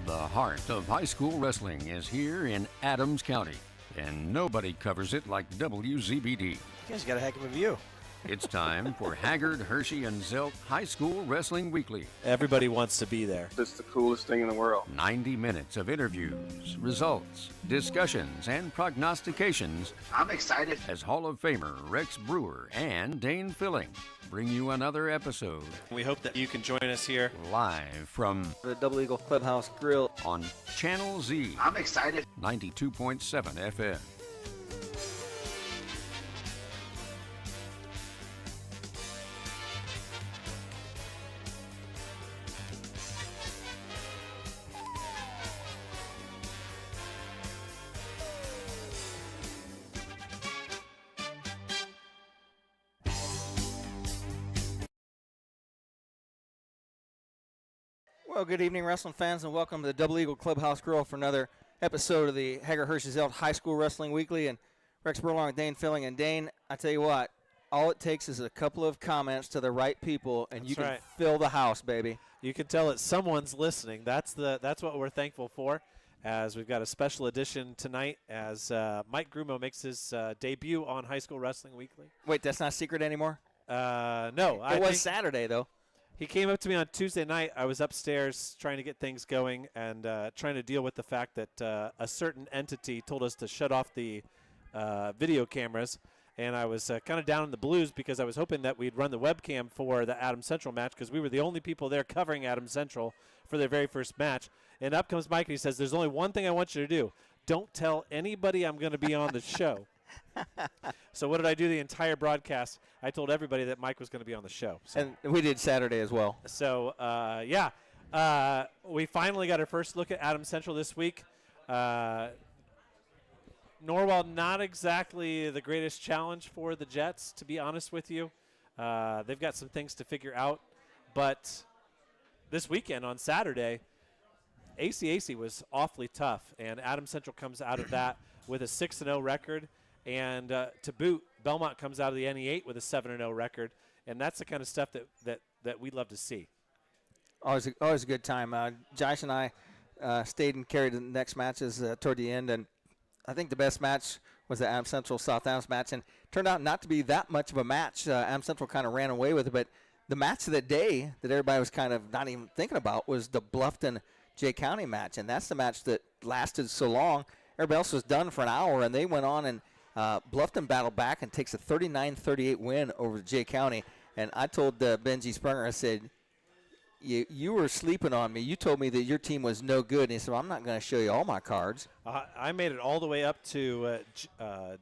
The heart of high school wrestling is here in Adams County, and nobody covers it like WZBD. You guys got a heck of a view. It's time for Haggard, Hirschy, and Zelt High School Wrestling Weekly. Everybody wants to be there. It's the coolest thing in the world. 90 minutes of interviews, results, discussions, and prognostications. I'm excited. As Hall of Famer Rex Brewer and Dane Filling bring you another episode. We hope that you can join us here Live from The Double Eagle Clubhouse Grille on Channel Z. I'm excited. 92.7 FM. Well, good evening, wrestling fans, and welcome to the Double Eagle Clubhouse Grille for another episode of the Haggard, Hirschy, Zelt High School Wrestling Weekly. And Rex Brewer along with Dane Filling. And Dane, I tell you what, all it takes is a couple of comments to the right people, and you can fill the house, baby. You can tell that someone's listening. That's what we're thankful for, as we've got a special edition tonight as Mike Grumo makes his debut on High School Wrestling Weekly. Wait, that's not secret anymore? No. It was Saturday, though. He came up to me on Tuesday night. I was upstairs trying to get things going and trying to deal with the fact that a certain entity told us to shut off the video cameras. And I was kind of down in the blues because I was hoping that we'd run the webcam for the Adams Central match because we were the only people there covering Adams Central for their very first match. And up comes Mike and he says, "There's only one thing I want you to do. Don't tell anybody I'm going to be on the show." So what did I do the entire broadcast? I told everybody that Mike was going to be on the show. So. And we did Saturday as well. So, we finally got our first look at Adams Central this week. Norwell, not exactly the greatest challenge for the Jets, to be honest with you. They've got some things to figure out. But this weekend on Saturday, ACAC was awfully tough, and Adams Central comes out of that with a 6-0 record. And to boot, Belmont comes out of the NE8 with a 7-0 record, and that's the kind of stuff that we'd love to see. Always a good time. Josh and I stayed and carried the next matches toward the end, and I think the best match was the Adams Central South Adams match, and turned out not to be that much of a match. Adams Central kind of ran away with it, but the match of the day that everybody was kind of not even thinking about was the Bluffton-Jay County match, and that's the match that lasted so long. Everybody else was done for an hour, and they went on and Bluffton battled back and takes a 39-38 win over Jay County. And I told Benji Sprunger, I said, you were sleeping on me. You told me that your team was no good. And he said, well, I'm not going to show you all my cards. I made it all the way up to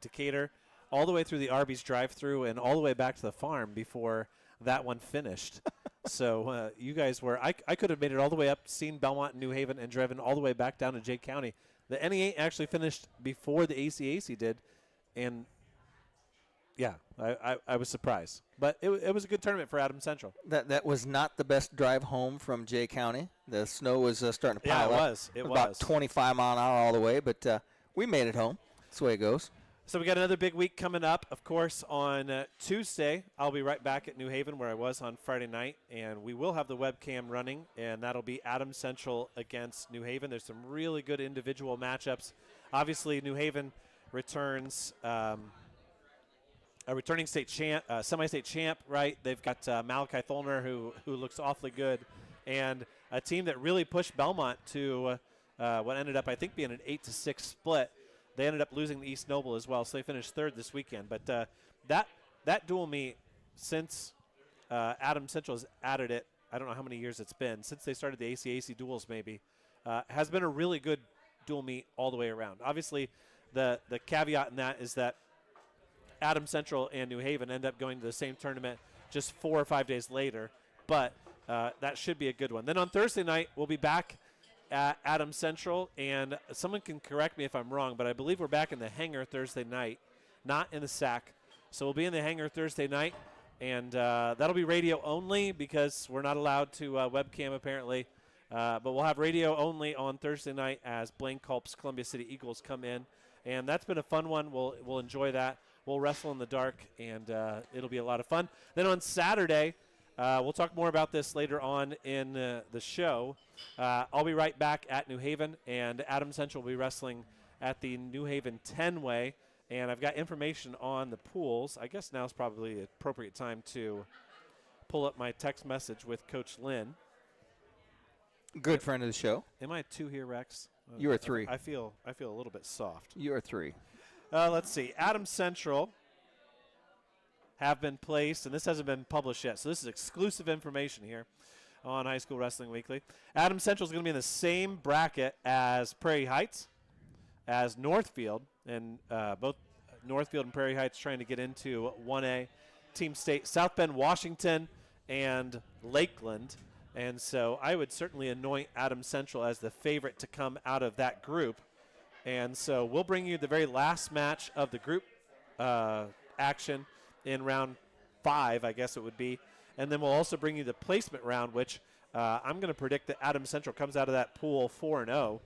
Decatur, all the way through the Arby's drive-thru, and all the way back to the farm before that one finished. So you guys were – I could have made it all the way up, seen Belmont and New Haven, and driven all the way back down to Jay County. The NE8 actually finished before the ACAC did. And, yeah, I was surprised. But it was a good tournament for Adams Central. That was not the best drive home from Jay County. The snow was starting to pile up. It was. About 25 mile an hour all the way, but we made it home. That's the way it goes. So we got another big week coming up. Of course, on Tuesday, I'll be right back at New Haven where I was on Friday night, and we will have the webcam running, and that'll be Adams Central against New Haven. There's some really good individual matchups. Obviously, New Haven returns a returning state champ, semi-state champ, right? They've got Malachi Tholner, who looks awfully good, and a team that really pushed Belmont to what ended up, I think, being an 8-6 split. They ended up losing the East Noble as well, so they finished third this weekend. But that dual meet, since Adams Central has added it, I don't know how many years it's been, since they started the ACAC duels maybe, has been a really good dual meet all the way around. Obviously, the caveat in that is that Adams Central and New Haven end up going to the same tournament just 4 or 5 days later, but that should be a good one. Then on Thursday night, we'll be back at Adams Central, and someone can correct me if I'm wrong, but I believe we're back in the hangar Thursday night, not in the SAC. So we'll be in the hangar Thursday night, and that'll be radio only because we're not allowed to webcam apparently. But we'll have radio only on Thursday night as Blaine Culp's Columbia City Eagles come in. And that's been a fun one. We'll enjoy that. We'll wrestle in the dark, and it'll be a lot of fun. Then on Saturday, We'll talk more about this later on in the show. I'll be right back at New Haven, and Adams Central will be wrestling at the New Haven 10-way. And I've got information on the pools. I guess now is probably the appropriate time to pull up my text message with Coach Lynn. Good friend of the show. Am I 2 here, Rex? You are 3. I feel a little bit soft. You are 3. Let's see. Adams Central have been placed, and this hasn't been published yet, so this is exclusive information here on High School Wrestling Weekly. Adams Central is going to be in the same bracket as Prairie Heights, as Northfield, and both Northfield and Prairie Heights trying to get into 1A. Team State, South Bend, Washington, and Lakeland. And so I would certainly anoint Adams Central as the favorite to come out of that group. And so we'll bring you the very last match of the group action in round 5, I guess it would be. And then we'll also bring you the placement round, which I'm going to predict that Adams Central comes out of that pool 4-0.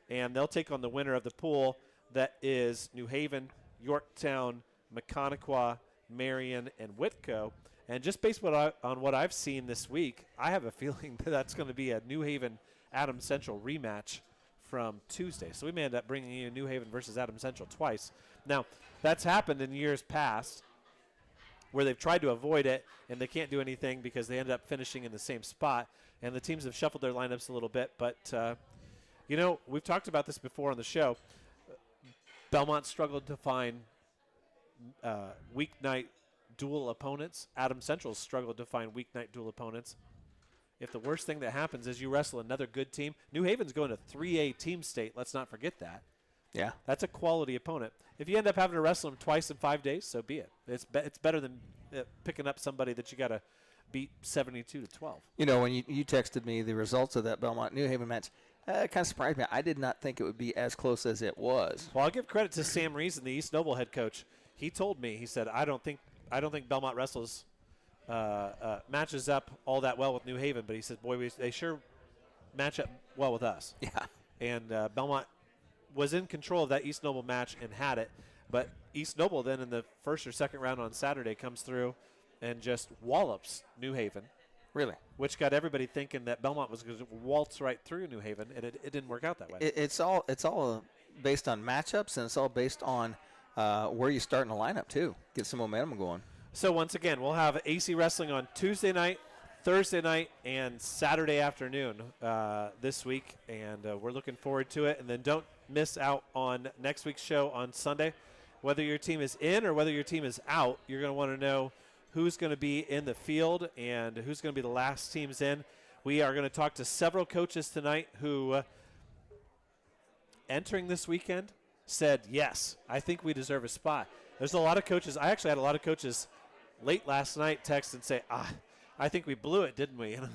And they'll take on the winner of the pool that is New Haven, Yorktown, Mechaniqua, Marion, and Whitco. And just based on what I've seen this week, I have a feeling that that's going to be a New Haven Adams Central rematch from Tuesday. So we may end up bringing you New Haven versus Adams Central twice. Now, that's happened in years past where they've tried to avoid it, and they can't do anything because they ended up finishing in the same spot. And the teams have shuffled their lineups a little bit. But, we've talked about this before on the show. Belmont struggled to find weeknight dual opponents. Adams Central struggled to find weeknight dual opponents. If the worst thing that happens is you wrestle another good team, New Haven's going to 3A Team State. Let's not forget that. Yeah. That's a quality opponent. If you end up having to wrestle them twice in 5 days, so be it. It's better than picking up somebody that you got to beat 72-12. When you texted me the results of that Belmont-New Haven match, it kind of surprised me. I did not think it would be as close as it was. Well, I'll give credit to Sam Reason, the East Noble head coach. He told me, he said, I don't think Belmont wrestles matches up all that well with New Haven, but he said, boy, they sure match up well with us. Yeah. And Belmont was in control of that East Noble match and had it, but East Noble then in the first or second round on Saturday comes through and just wallops New Haven. Really? Which got everybody thinking that Belmont was going to waltz right through New Haven, and it didn't work out that way. It's all based on matchups, and it's all based on where you start in the lineup, too. Get some momentum going. So, once again, we'll have AC Wrestling on Tuesday night, Thursday night, and Saturday afternoon this week, and we're looking forward to it. And then don't miss out on next week's show on Sunday. Whether your team is in or whether your team is out, you're going to want to know who's going to be in the field and who's going to be the last teams in. We are going to talk to several coaches tonight who, entering this weekend, said, yes, I think we deserve a spot. There's a lot of coaches. I actually had a lot of coaches late last night text and say, I think we blew it, didn't we? And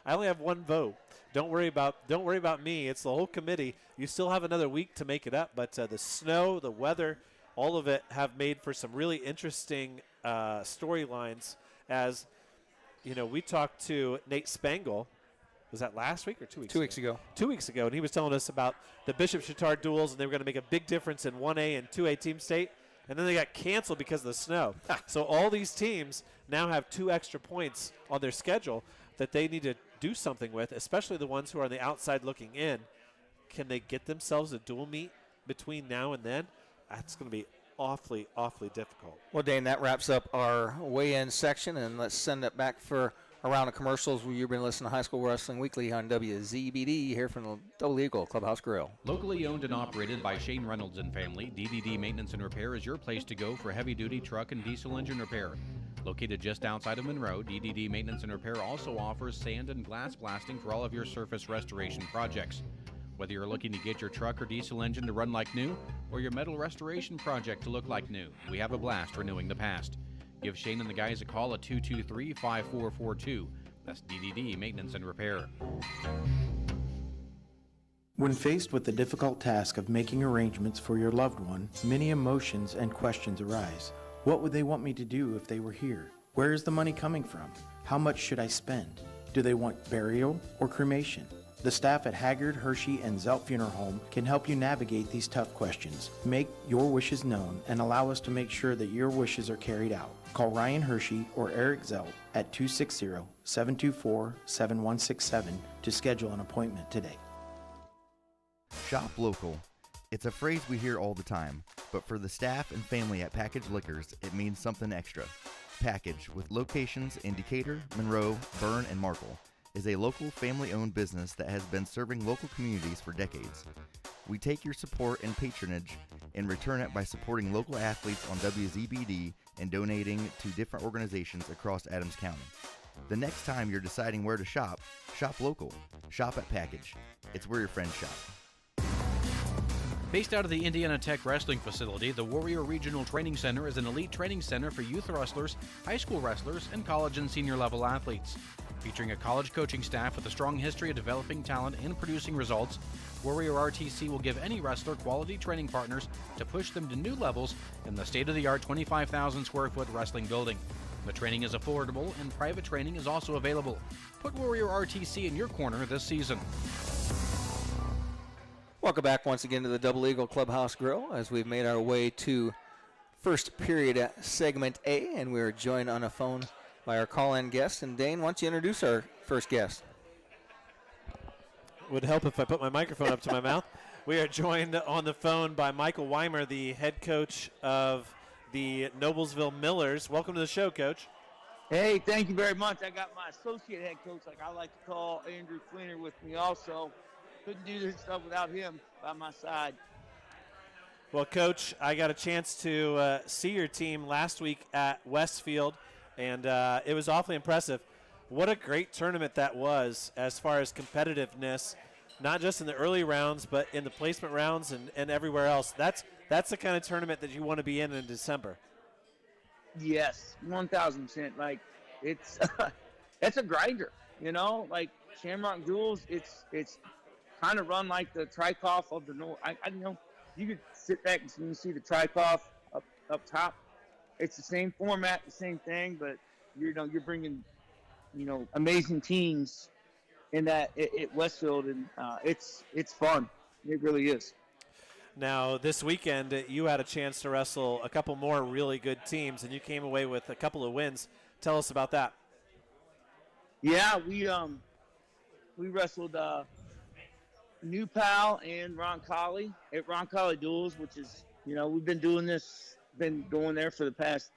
I only have one vote. Don't worry about me. It's the whole committee. You still have another week to make it up, but the snow, the weather, all of it have made for some really interesting storylines. As we talked to Nate Spangle. Was that last week or 2 weeks ago? 2 weeks ago. 2 weeks ago, and he was telling us about the Bishop Chittard duels, and they were going to make a big difference in 1A and 2A Team State, and then they got canceled because of the snow. So all these teams now have 2 extra points on their schedule that they need to do something with, especially the ones who are on the outside looking in. Can they get themselves a dual meet between now and then? That's going to be awfully, awfully difficult. Well, Dane, that wraps up our weigh-in section, and let's send it back for a round of commercials. You've been listening to High School Wrestling Weekly on WZBD here from the Double Eagle Clubhouse Grille. Locally owned and operated by Shane Reynolds and family, DDD Maintenance and Repair is your place to go for heavy-duty truck and diesel engine repair. Located just outside of Monroe, DDD Maintenance and Repair also offers sand and glass blasting for all of your surface restoration projects. Whether you're looking to get your truck or diesel engine to run like new, or your metal restoration project to look like new, we have a blast renewing the past. Give Shane and the guys a call at 223-5442. That's DDD Maintenance and Repair. When faced with the difficult task of making arrangements for your loved one, many emotions and questions arise. What would they want me to do if they were here? Where is the money coming from? How much should I spend? Do they want burial or cremation? The staff at Haggard, Hirschy, and Zelt Funeral Home can help you navigate these tough questions. Make your wishes known and allow us to make sure that your wishes are carried out. Call Ryan Hirschy or Eric Zelt at 260-724-7167 to schedule an appointment today. Shop local. It's a phrase we hear all the time, but for the staff and family at Package Liquors, it means something extra. Package, with locations in Decatur, Monroe, Berne, and Markle, is a local family-owned business that has been serving local communities for decades. We take your support and patronage and return it by supporting local athletes on WZBD and donating to different organizations across Adams County. The next time you're deciding where to shop, shop local. Shop at Package. It's where your friends shop. Based out of the Indiana Tech Wrestling Facility, the Warrior Regional Training Center is an elite training center for youth wrestlers, high school wrestlers, and college and senior level athletes. Featuring a college coaching staff with a strong history of developing talent and producing results, Warrior RTC will give any wrestler quality training partners to push them to new levels in the state-of-the-art 25,000 square foot wrestling building. The training is affordable and private training is also available. Put Warrior RTC in your corner this season. Welcome back once again to the Double Eagle Clubhouse Grille as we've made our way to first period at segment A, and we're joined on a phone by our call-in guest. And Dane, why don't you introduce our first guest? Would help if I put my microphone up to my mouth. We are joined on the phone by Michael Weimer, the head coach of the Noblesville Millers. Welcome to the show, Coach. Hey, thank you very much. I got my associate head coach, like I like to call Andrew Fleener, with me also. Couldn't do this stuff without him by my side. Well, Coach, I got a chance to see your team last week at Westfield, and it was awfully impressive. What a great tournament that was as far as competitiveness, not just in the early rounds, but in the placement rounds and everywhere else. That's the kind of tournament that you want to be in December. Yes, 1,000%. Like, it's it's a grinder, you know? Like, Shamrock Duels, it's kind of run like the Trikoff of the North. I know you could sit back and you see the Trikoff up top. It's the same format, the same thing, but you're bringing amazing teams in that at Westfield, and it's fun. It really is. Now, this weekend, you had a chance to wrestle a couple more really good teams, and you came away with a couple of wins. Tell us about that. Yeah, we wrestled New Pal and Roncalli at Roncalli Duels, which is, we've been going there for the past,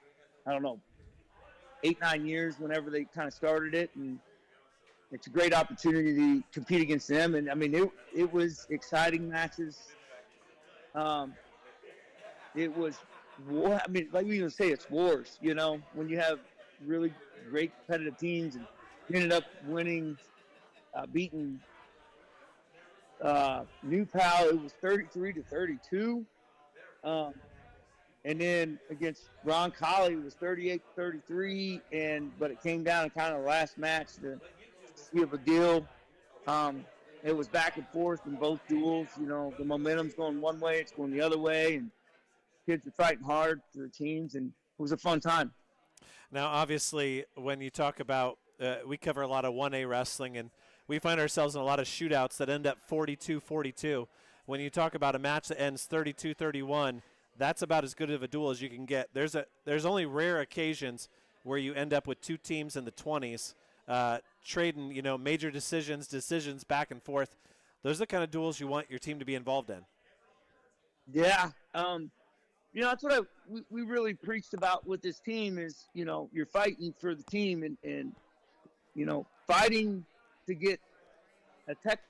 8-9 years, whenever they kind of started it, and it's a great opportunity to compete against them. And I mean, it was exciting matches. It was war. I mean, like we even say, it's wars, when you have really great competitive teams, and you ended up winning, beating New Pal. It was 33-32. And then against Roncalli, it was 38-33, but it came down to kind of the last match to seal the deal. It was back and forth in both duels. The momentum's going one way, it's going the other way, and kids are fighting hard for their teams, and it was a fun time. Now, obviously, when you talk about, we cover a lot of 1A wrestling, and we find ourselves in a lot of shootouts that end up 42-42. When you talk about a match that ends 32-31, that's about as good of a duel as you can get. There's only rare occasions where you end up with two teams in the 20s trading, major decisions back and forth. Those are the kind of duels you want your team to be involved in. Yeah. That's what we really preached about with this team is, you're fighting for the team and fighting to get a tech,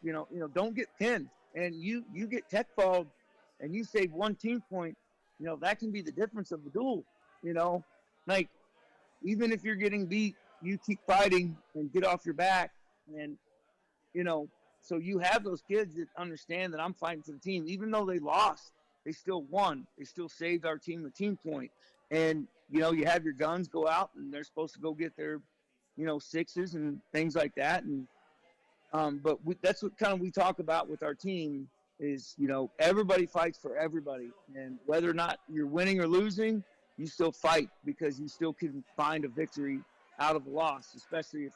don't get pinned. And you get tech balled and you save one team point, that can be the difference of the duel, like even if you're getting beat, you keep fighting and get off your back. And, so you have those kids that understand that I'm fighting for the team. Even though they lost, they still won. They still saved our team a team point. And, you have your guns go out and they're supposed to go get their, sixes and things like that. And, but that's what kind of we talk about with our team is, everybody fights for everybody. And whether or not you're winning or losing, you still fight because you still can find a victory out of a loss, especially if,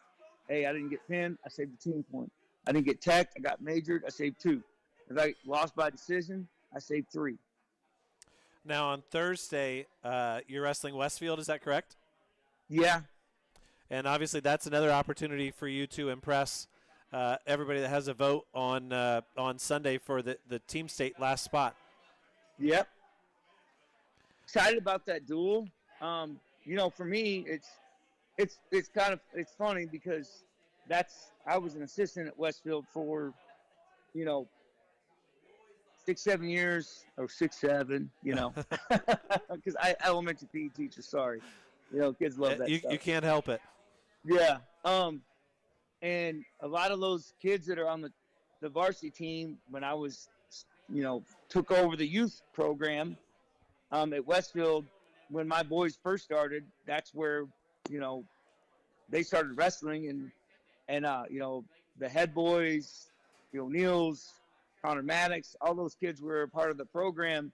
hey, I didn't get pinned, I saved the team point. I didn't get tech. I got majored. I saved 2. If I lost by decision, I saved 3. Now on Thursday, you're wrestling Westfield. Is that correct? Yeah. And obviously, that's another opportunity for you to impress everybody that has a vote on Sunday for the team state last spot. Yep. Excited about that duel. For me, it's kind of funny because I was an assistant at Westfield for 6-7 years, or 6-7, because I elementary PE teacher. Sorry, kids love that stuff. You can't help it. Yeah. And a lot of those kids that are on the varsity team, when I was, took over the youth program at Westfield, when my boys first started, that's where, they started wrestling, and the head boys, O'Neill's, Connor Maddox, all those kids were a part of the program,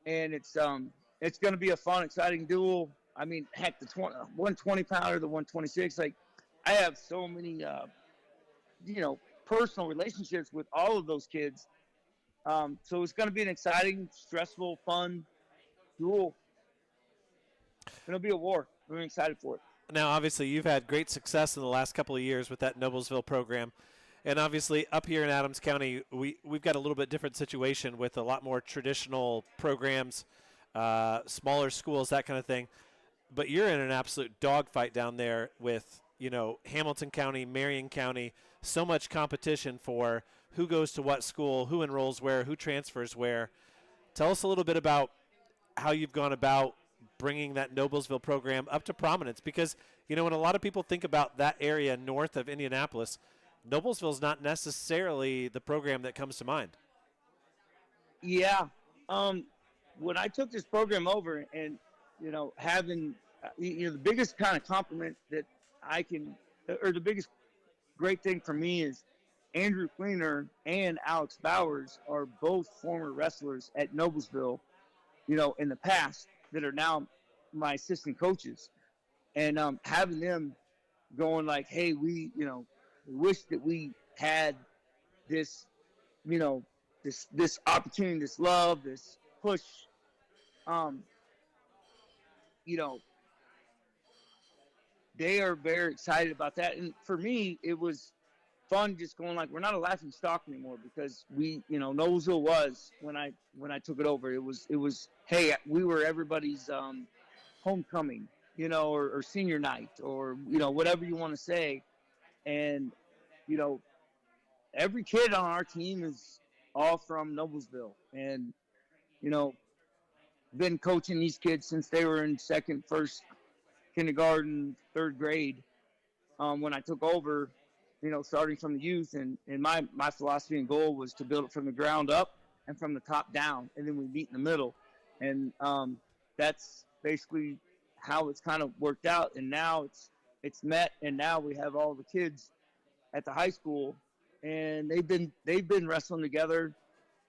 and it's going to be a fun, exciting duel. I mean, heck, the 120-pounder, the 126, like, I have so many, personal relationships with all of those kids. So it's going to be an exciting, stressful, fun duel. It'll be a war. We're excited for it. Now, obviously, you've had great success in the last couple of years with that Noblesville program. And obviously, up here in Adams County, we've got a little bit different situation with a lot more traditional programs, smaller schools, that kind of thing. But you're in an absolute dogfight down there with, Hamilton County, Marion County, so much competition for who goes to what school, who enrolls where, who transfers where. Tell us a little bit about how you've gone about bringing that Noblesville program up to prominence, because, when a lot of people think about that area north of Indianapolis, Noblesville is not necessarily the program that comes to mind. Yeah. When I took this program over and, having, the biggest kind of compliment that I can, or the biggest great thing for me is Andrew Fleener and Alex Bowers are both former wrestlers at Noblesville, in the past, that are now my assistant coaches. And having them going like, hey, we wish that we had this, this opportunity, this love, this push, they are very excited about that. And for me, it was fun just going like, we're not a laughing stock anymore, because we, Noblesville was, when I took it over, it was, hey, we were everybody's homecoming, or senior night, or, whatever you want to say. And, every kid on our team is all from Noblesville. And, been coaching these kids since they were in second, first, kindergarten, third grade, when I took over, starting from the youth. And my philosophy and goal was to build it from the ground up and from the top down, and then we meet in the middle. And that's basically how it's kind of worked out. And now it's met, and now we have all the kids at the high school, and they've been wrestling together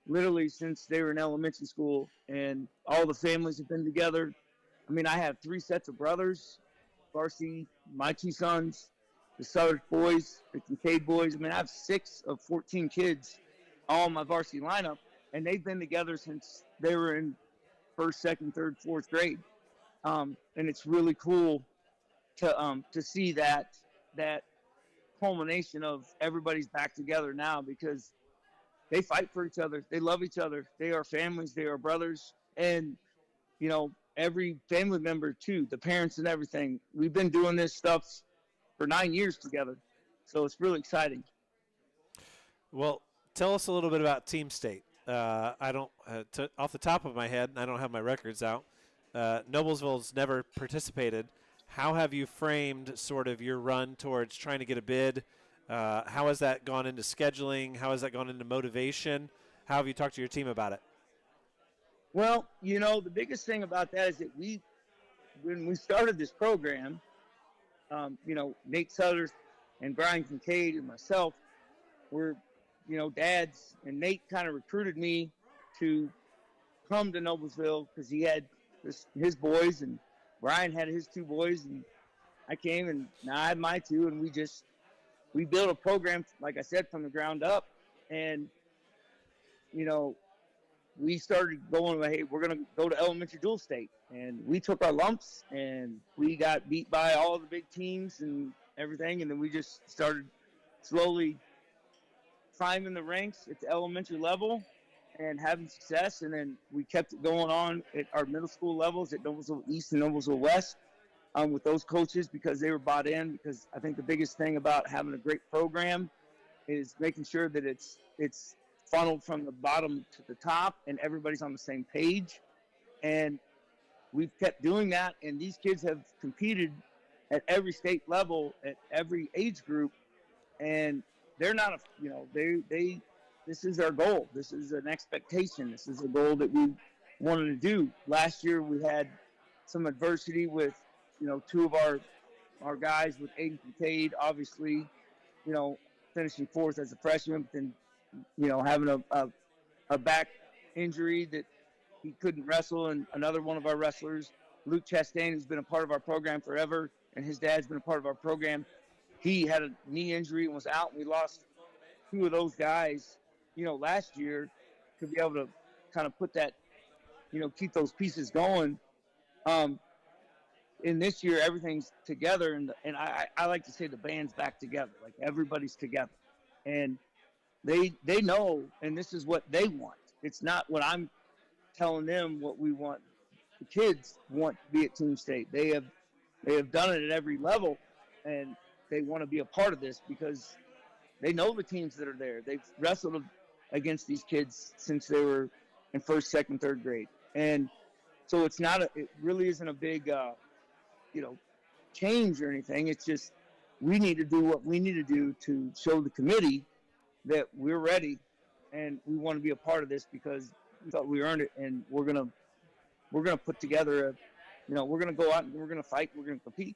literally since they were in elementary school, and all the families have been together. I mean, I have 3 sets of brothers, varsity, my 2 sons, the Southern boys, the Kincaid boys. I mean, I have 6 of 14 kids, all in my varsity lineup, and they've been together since they were in first, second, third, fourth grade. And it's really cool to see that culmination of everybody's back together now, because they fight for each other. They love each other. They are families. They are brothers. And, every family member too, the parents and everything. We've been doing this stuff for 9 years together. So it's really exciting. Well, tell us a little bit about Team State. I don't, off the top of my head, I don't have my records out. Noblesville's never participated. How have you framed sort of your run towards trying to get a bid? How has that gone into scheduling? How has that gone into motivation? How have you talked to your team about it? Well, the biggest thing about that is that when we started this program, Nate Sutters and Brian Kincaid and myself were, dads, and Nate kind of recruited me to come to Noblesville because he had his boys, and Brian had his 2 boys, and I came, and now I had my 2, and we just we built a program, like I said, from the ground up. And, we started going, hey, we're going to go to elementary dual state. And we took our lumps, and we got beat by all the big teams and everything. And then we just started slowly climbing the ranks at the elementary level and having success. And then we kept it going on at our middle school levels at Noblesville East and Noblesville West with those coaches, because they were bought in. Because I think the biggest thing about having a great program is making sure that it's funneled from the bottom to the top and everybody's on the same page. And we've kept doing that, and these kids have competed at every state level, at every age group, and they're not this is our goal. This is an expectation. This is a goal that we wanted to do. Last year we had some adversity with, two of our guys, with Aiden Kincaid, obviously, finishing fourth as a freshman, but then, having a back injury that he couldn't wrestle. And another one of our wrestlers, Luke Chastain, who's been a part of our program forever, and his dad's been a part of our program, he had a knee injury and was out. We lost two of those guys, last year, to be able to kind of put that, keep those pieces going. In this year, everything's together, and I like to say the band's back together, like everybody's together. And they know, and this is what they want. It's not what I'm telling them what we want. The kids want to be at Team State. They have done it at every level, and they want to be a part of this because they know the teams that are there. They've wrestled against these kids since they were in first, second, third grade. And so it really isn't a big, change or anything. It's just we need to do what we need to do to show the committee that we're ready and we want to be a part of this, because we thought we earned it, and we're gonna put together we're gonna go out and we're gonna fight, we're gonna compete.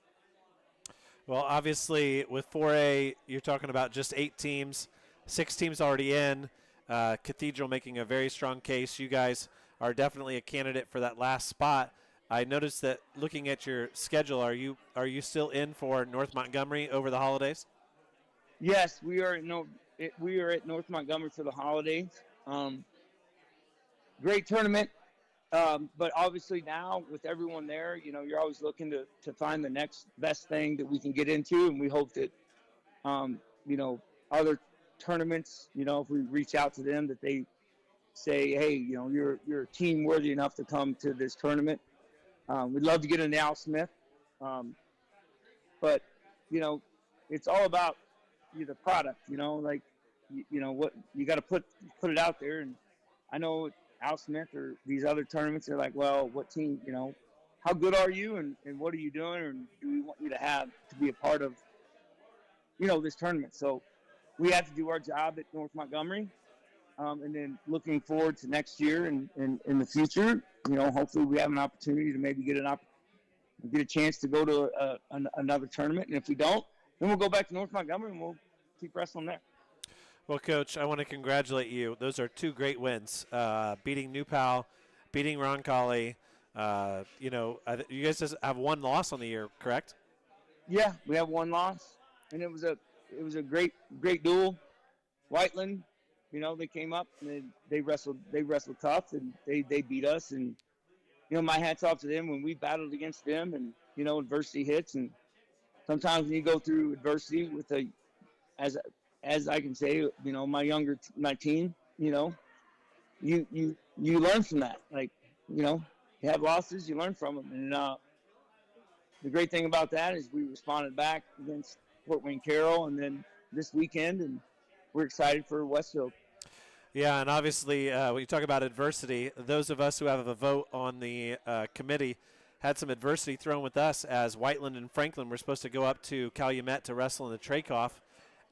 Well, obviously with 4A, you're talking about just 8 teams, 6 teams already in. Cathedral making a very strong case. You guys are definitely a candidate for that last spot. I noticed that looking at your schedule, are you still in for North Montgomery over the holidays? Yes, we are at North Montgomery for the holidays. Great tournament, but obviously now with everyone there, you're always looking to find the next best thing that we can get into, and we hope that other tournaments, if we reach out to them, that they say, hey, you're a team worthy enough to come to this tournament. We'd love to get into Al Smith, but it's all about the product. What you got to put it out there. And I know Al Smith or these other tournaments, they're like, well, what team? How good are you, and what are you doing, and do we want you to be a part of this tournament? So we have to do our job at North Montgomery, and then looking forward to next year and in the future. Hopefully we have an opportunity to maybe get a chance to go to another tournament. And if we don't, then we'll go back to North Montgomery and we'll keep wrestling there. Well, Coach, I want to congratulate you. Those are 2 great wins, beating New Pal, beating Roncalli. You guys just have 1 loss on the year, correct? Yeah, we have 1 loss, and it was a great duel. Whiteland, they came up and they wrestled tough, and they beat us. And my hat's off to them when we battled against them, and adversity hits. And sometimes when you go through adversity with as I can say, my team, you learn from that. Like, you have losses, you learn from them. And the great thing about that is we responded back against Fort Wayne Carroll, and then this weekend, and we're excited for Westfield. Yeah, and obviously when you talk about adversity, those of us who have a vote on the committee had some adversity thrown with us, as Whiteland and Franklin were supposed to go up to Calumet to wrestle in the Trakoff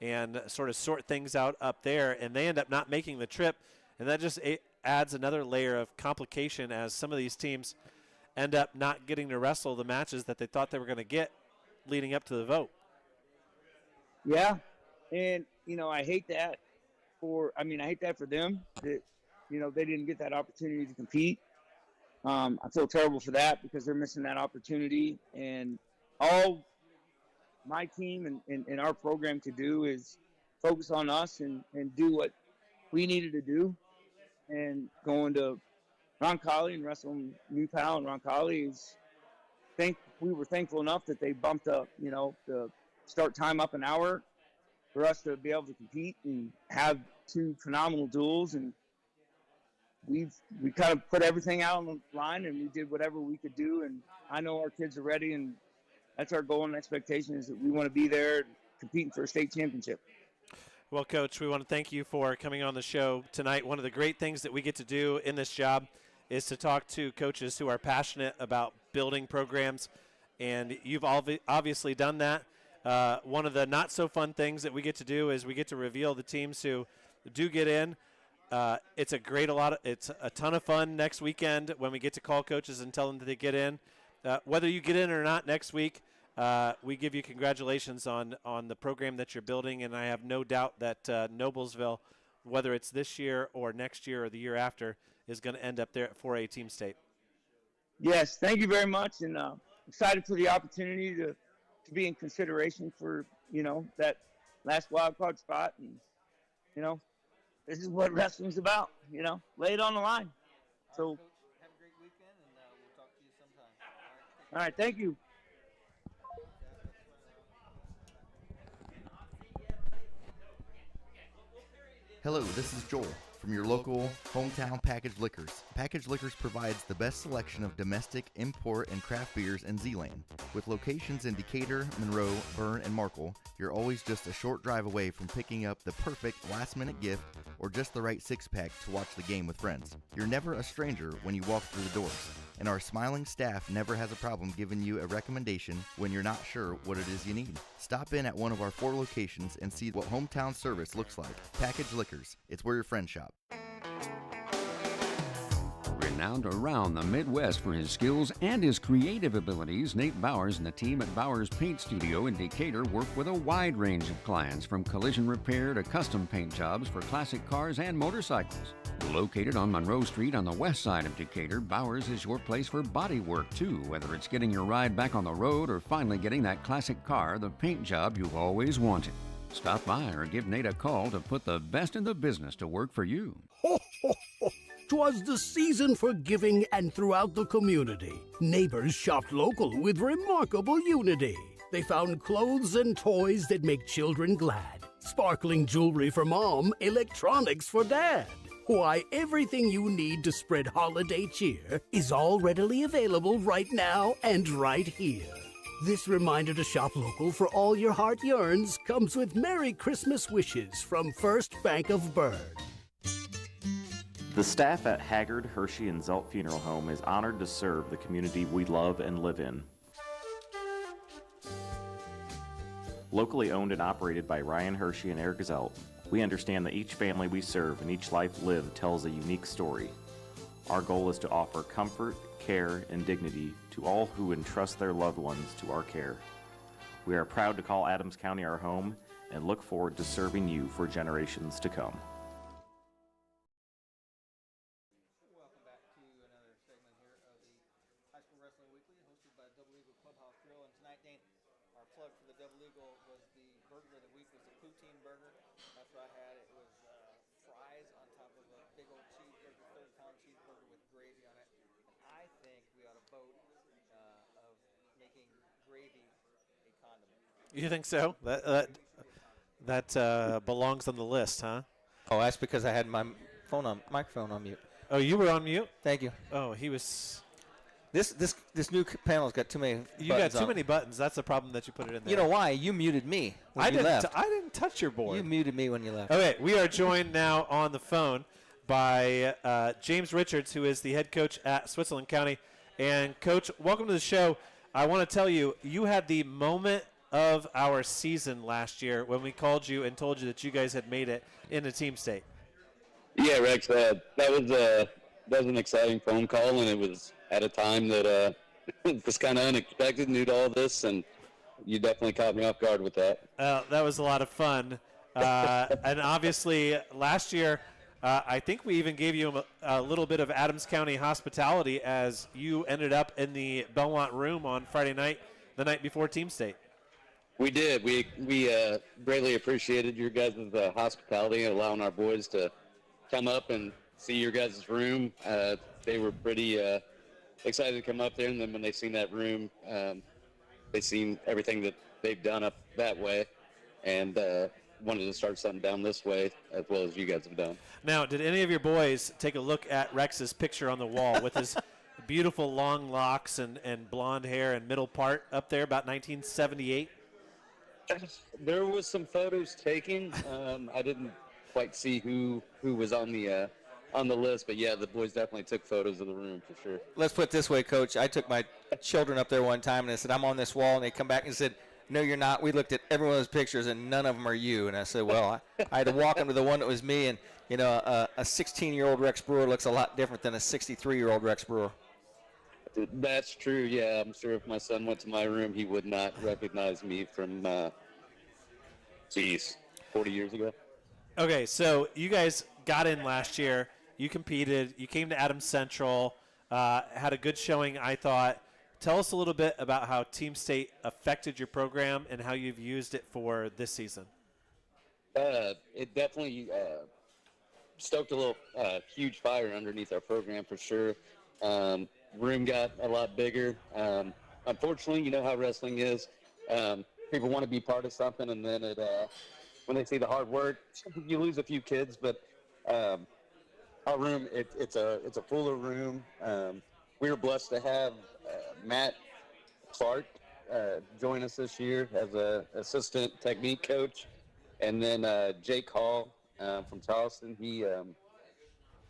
and sort of sort things out up there, and they end up not making the trip, and that just adds another layer of complication as some of these teams end up not getting to wrestle the matches that they thought they were going to get leading up to the vote. Yeah, and I hate that for them that they didn't get that opportunity to compete. I feel terrible for that because they're missing that opportunity, and all my team and our program could do is focus on us and do what we needed to do. And going to Roncalli and wrestling New Pal and Roncalli we were thankful enough that they bumped up, the start time up an hour for us to be able to compete and have 2 phenomenal duels. And we kind of put everything out on the line, and we did whatever we could do. And I know our kids are ready, and that's our goal and expectation, is that we want to be there competing for a state championship. Well, Coach, we want to thank you for coming on the show tonight. One of the great things that we get to do in this job is to talk to coaches who are passionate about building programs, and you've obviously done that. One of the not-so-fun things that we get to do is we get to reveal the teams who do get in. It's a ton of fun next weekend when we get to call coaches and tell them that they get in. Whether you get in or not next week, we give you congratulations on the program that you're building, and I have no doubt that Noblesville, whether it's this year or next year or the year after, is going to end up there at 4A Team State. Yes, thank you very much, and excited for the opportunity to be in consideration for, that last wild card spot. And, this is what wrestling's about, lay it on the line. So have a great weekend, and we'll talk to you sometime. All right, thank you. Hello, this is Joel from your local hometown Package Liquors. Package Liquors provides the best selection of domestic, import, and craft beers in Zeeland. With locations in Decatur, Monroe, Bern, and Markle, you're always just a short drive away from picking up the perfect last-minute gift or just the right six-pack to watch the game with friends. You're never a stranger when you walk through the doors, and our smiling staff never has a problem giving you a recommendation when you're not sure what it is you need. Stop in at one of our 4 locations and see what hometown service looks like. Package Liquors, it's where your friends shop. Renowned around the Midwest for his skills and his creative abilities, Nate Bowers and the team at Bowers Paint Studio in Decatur work with a wide range of clients, from collision repair to custom paint jobs for classic cars and motorcycles. Located on Monroe Street on the west side of Decatur, Bowers is your place for body work too, whether it's getting your ride back on the road or finally getting that classic car, the paint job you've always wanted. Stop by or give Nate a call to put the best in the business to work for you. Ho, ho, ho. 'Twas the season for giving, and throughout the community, neighbors shopped local with remarkable unity. They found clothes and toys that make children glad, sparkling jewelry for mom, electronics for dad. Why, everything you need to spread holiday cheer is all readily available right now and right here. This reminder to shop local for all your heart yearns comes with Merry Christmas wishes from First Bank of Bern. The staff at Haggard, Hirschy, and Zelt Funeral Home is honored to serve the community we love and live in. Locally owned and operated by Ryan Hirschy and Eric Zelt, we understand that each family we serve and each life lived tells a unique story. Our goal is to offer comfort, care, and dignity to all who entrust their loved ones to our care. We are proud to call Adams County our home and look forward to serving you for generations to come. Welcome back to another segment here of the High School Wrestling Weekly, hosted by Double Eagle Clubhouse Grille. And tonight, Dane, our plug for the Double Eagle was the burger of the week was the poutine burger. That's what I had. It was fries on top of a big old cheeseburger, 30-pound cheeseburger with gravy on it. And I think we ought to vote of making gravy a condiment. You think so? That belongs on the list, huh? Oh, that's because I had my microphone on mute. Oh, you were on mute? Thank you. Oh, he was. This new panel's got too many. You got too many buttons. That's the problem that you put it in there. You know why? You muted me when you left. I didn't touch your board. You muted me when you left. Okay, we are joined now on the phone by James Richards, who is the head coach at Switzerland County. And, Coach, welcome to the show. I want to tell you, you had the moment of our season last year when we called you and told you that you guys had made it into Team State. Yeah, Rex, that was an exciting phone call, and it was at a time that was kind of unexpected, new to all this, and you definitely caught me off guard with that. That was a lot of fun. And obviously, last year, I think we even gave you a little bit of Adams County hospitality as you ended up in the Belmont Room on Friday night, the night before Team State. We did. We greatly appreciated your guys' hospitality and allowing our boys to come up and see your guys' room. They were pretty excited to come up there, and then when they seen that room, they seen everything that they've done up that way, and wanted to start something down this way as well as you guys have done. Now, did any of your boys take a look at Rex's picture on the wall with his beautiful long locks and blonde hair and middle part up there, about 1978? There was some photos taken. I didn't quite see who was on the list, but yeah, the boys definitely took photos of the room for sure. Let's put it this way, Coach. I took my children up there one time, and I said, I'm on this wall, and they come back and said, no, you're not. We looked at every one of those pictures, and none of them are you. And I said, well, I had to walk them to the one that was me, and, you know, a 16-year-old Rex Brewer looks a lot different than a 63-year-old Rex Brewer. That's true, yeah. I'm sure if my son went to my room, he would not recognize me from, 40 years ago. Okay, so you guys got in last year. You competed. You came to Adams Central, had a good showing, I thought. Tell us a little bit about how Team State affected your program and how you've used it for this season. It definitely stoked a little huge fire underneath our program for sure. Room got a lot bigger. Unfortunately, you know how wrestling is. People want to be part of something, and then when they see the hard work, you lose a few kids. But our room, it's a fuller room. We were blessed to have Matt Clark join us this year as an assistant technique coach, and then Jake Hall from Charleston.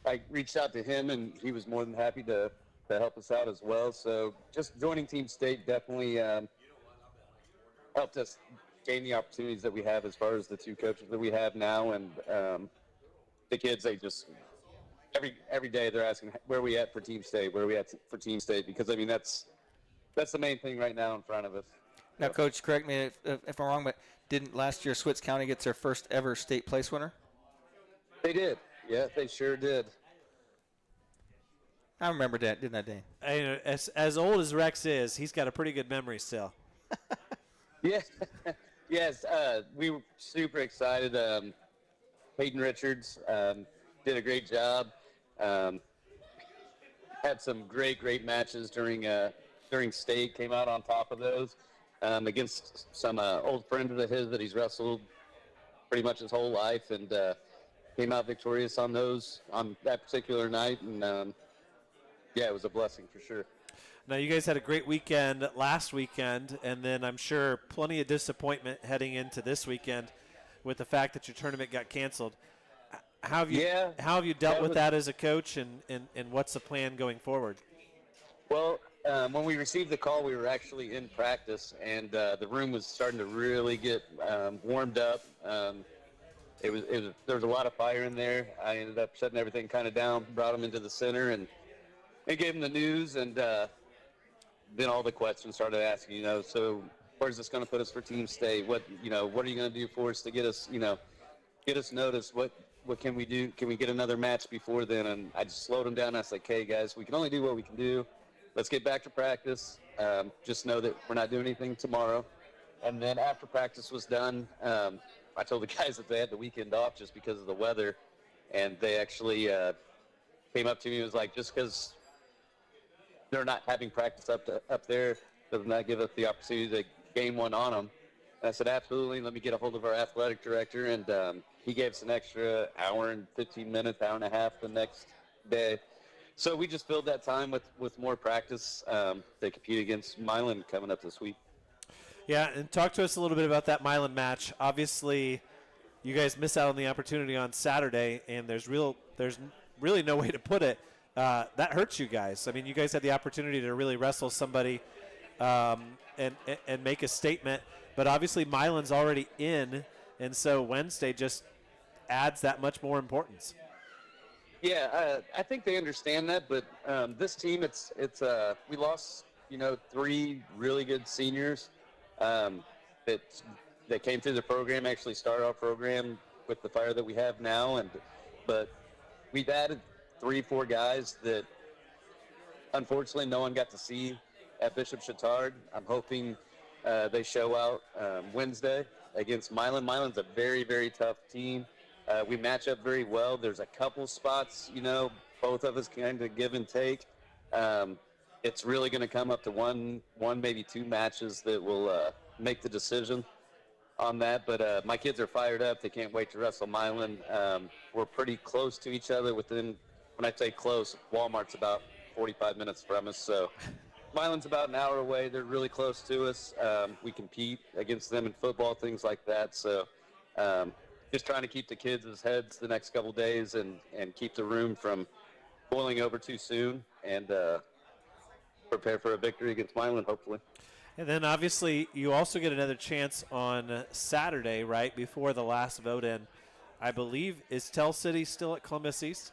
I reached out to him, and he was more than happy to help us out as well. So just joining Team State definitely helped us gain the opportunities that we have as far as the two coaches that we have now, and the kids, they just every day they're asking, where are we at for Team State? Where are we at for Team State? Because I mean that's the main thing right now in front of us. Now, Coach, correct me if I'm wrong, but didn't last year Switz County get their first ever state place winner? They did. Yeah, they sure did. I remember that, didn't I, Dane? As old as Rex is, he's got a pretty good memory still. Yeah. Yes, we were super excited. Peyton Richards did a great job. Had some great matches during state. Came out on top of those against some old friends of his that he's wrestled pretty much his whole life, and came out victorious on those on that particular night. And yeah, it was a blessing for sure. Now, you guys had a great weekend last weekend, and then I'm sure plenty of disappointment heading into this weekend with the fact that your tournament got canceled. How have you dealt with that as a coach, and what's the plan going forward? Well, when we received the call, we were actually in practice, and the room was starting to really get warmed up. There was a lot of fire in there. I ended up shutting everything kind of down, brought them into the center, and gave them the news, and then all the questions started asking, so where's this going to put us for Team State? What are you going to do for us to get us noticed? What can we do? Can we get another match before then? And I just slowed them down. I was like, hey, guys, we can only do what we can do. Let's get back to practice. Just know that we're not doing anything tomorrow. And then after practice was done, I told the guys that they had the weekend off just because of the weather. And they actually came up to me and was like, just because they're not having practice up there does not give us the opportunity to game one on them. And I said, absolutely. Let me get a hold of our athletic director. And he gave us an extra hour and 15 minutes, hour and a half the next day. So we just filled that time with more practice. They compete against Milan coming up this week. Yeah, and talk to us a little bit about that Milan match. Obviously, you guys miss out on the opportunity on Saturday, and there's really no way to put it. That hurts you guys. I mean, you guys had the opportunity to really wrestle somebody and make a statement, but obviously Milan's already in, and so Wednesday just adds that much more importance. Yeah, I think they understand that, but this team, it's we lost, 3 really good seniors that came through the program, actually started our program with the fire that we have now, but we've added 3-4 guys that unfortunately no one got to see at Bishop Chatard. I'm hoping they show out Wednesday against Milan. Milan's a very, very tough team. We match up very well. There's a couple spots, both of us kind of give and take. It's really going to come up to one, maybe two matches that will make the decision on that. But my kids are fired up. They can't wait to wrestle Milan. We're pretty close to each other. When I say close, Walmart's about 45 minutes from us. So Milan's about an hour away. They're really close to us. We compete against them in football, things like that. So just trying to keep the kids' heads the next couple days and keep the room from boiling over too soon and prepare for a victory against Milan, hopefully. And then obviously you also get another chance on Saturday, right, before the last vote in. I believe, is Tell City still at Columbus East?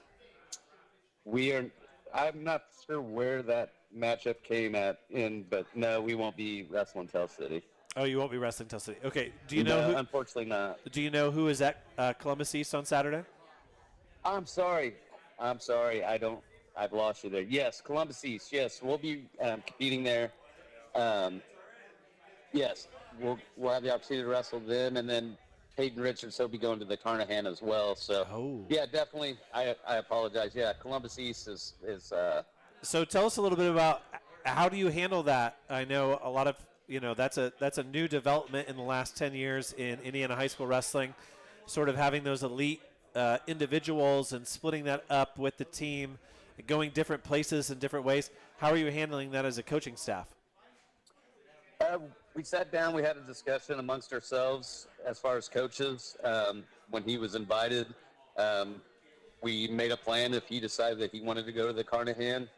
I'm not sure where that matchup came in, but no, we won't be wrestling Tell City. Oh, you won't be wrestling Tell City. Okay. Do you know No, who? unfortunately not. Do you know who is at Columbus East on Saturday? I'm sorry. I've lost you there. Yes, Columbus East. Yes, we'll be competing there. Yes, we'll have the opportunity to wrestle then, and then Peyton Richards, he'll be going to the Carnahan as well. So, yeah, definitely. I apologize. Yeah, Columbus East is So tell us a little bit about how do you handle that? I know a lot of, that's a new development in the last 10 years in Indiana high school wrestling, sort of having those elite individuals and splitting that up with the team, going different places in different ways. How are you handling that as a coaching staff? We sat down, we had a discussion amongst ourselves as far as coaches. When he was invited, we made a plan if he decided that he wanted to go to the Carnahan.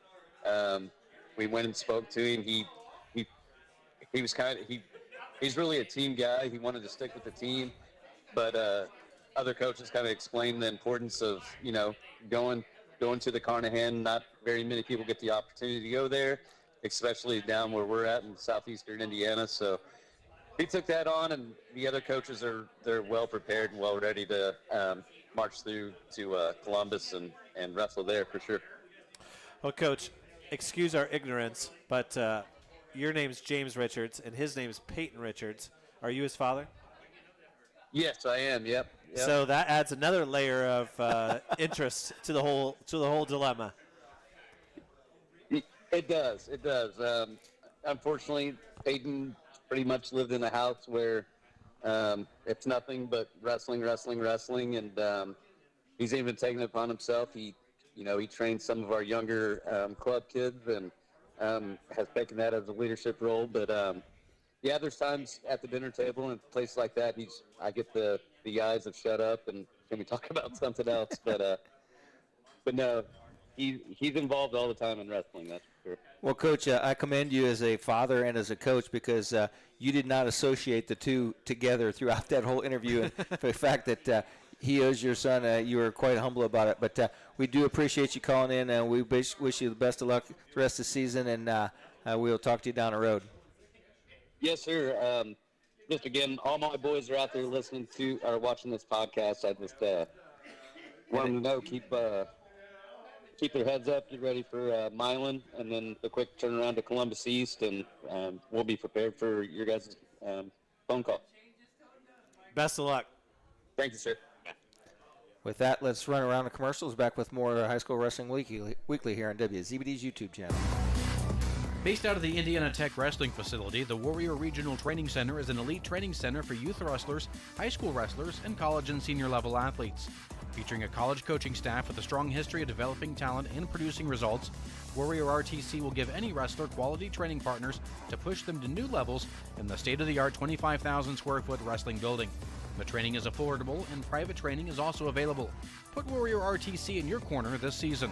We went and spoke to him. He was he's really a team guy. He wanted to stick with the team, but other coaches kind of explained the importance of, going to the Carnahan. Not very many people get the opportunity to go there, especially down where we're at in southeastern Indiana. So he took that on, and the other coaches they're well prepared and well ready to march through to Columbus and wrestle there for sure. Well, Coach, excuse our ignorance, but your name's James Richards, and his name's Peyton Richards. Are you his father? Yes, I am. Yep. So that adds another layer of interest to the whole dilemma. It does. Unfortunately, Peyton pretty much lived in a house where it's nothing but wrestling, and he's even taken it upon himself. He trains some of our younger club kids and has taken that as a leadership role. But there's times at the dinner table and places like that, I get the eyes of shut up and can we talk about something else? But no, he's involved all the time in wrestling. That's for sure. Well, Coach, I commend you as a father and as a coach because you did not associate the two together throughout that whole interview. And for the fact that he is your son, you were quite humble about it. But we do appreciate you calling in, and we wish you the best of luck the rest of the season, and we'll talk to you down the road. Yes, sir. Just again, all my boys are out there listening to or watching this podcast. I just want them to know, keep their heads up, get ready for Milan, and then the quick turnaround to Columbus East, and we'll be prepared for your guys' phone call. Best of luck. Thank you, sir. With that, let's run around the commercials. Back with more High School Wrestling Weekly here on WZBD's YouTube channel. Based out of the Indiana Tech Wrestling Facility, the Warrior Regional Training Center is an elite training center for youth wrestlers, high school wrestlers, and college and senior level athletes. Featuring a college coaching staff with a strong history of developing talent and producing results, Warrior RTC will give any wrestler quality training partners to push them to new levels in the state-of-the-art 25,000 square foot wrestling building. The training is affordable and private training is also available. Put Warrior RTC in your corner this season.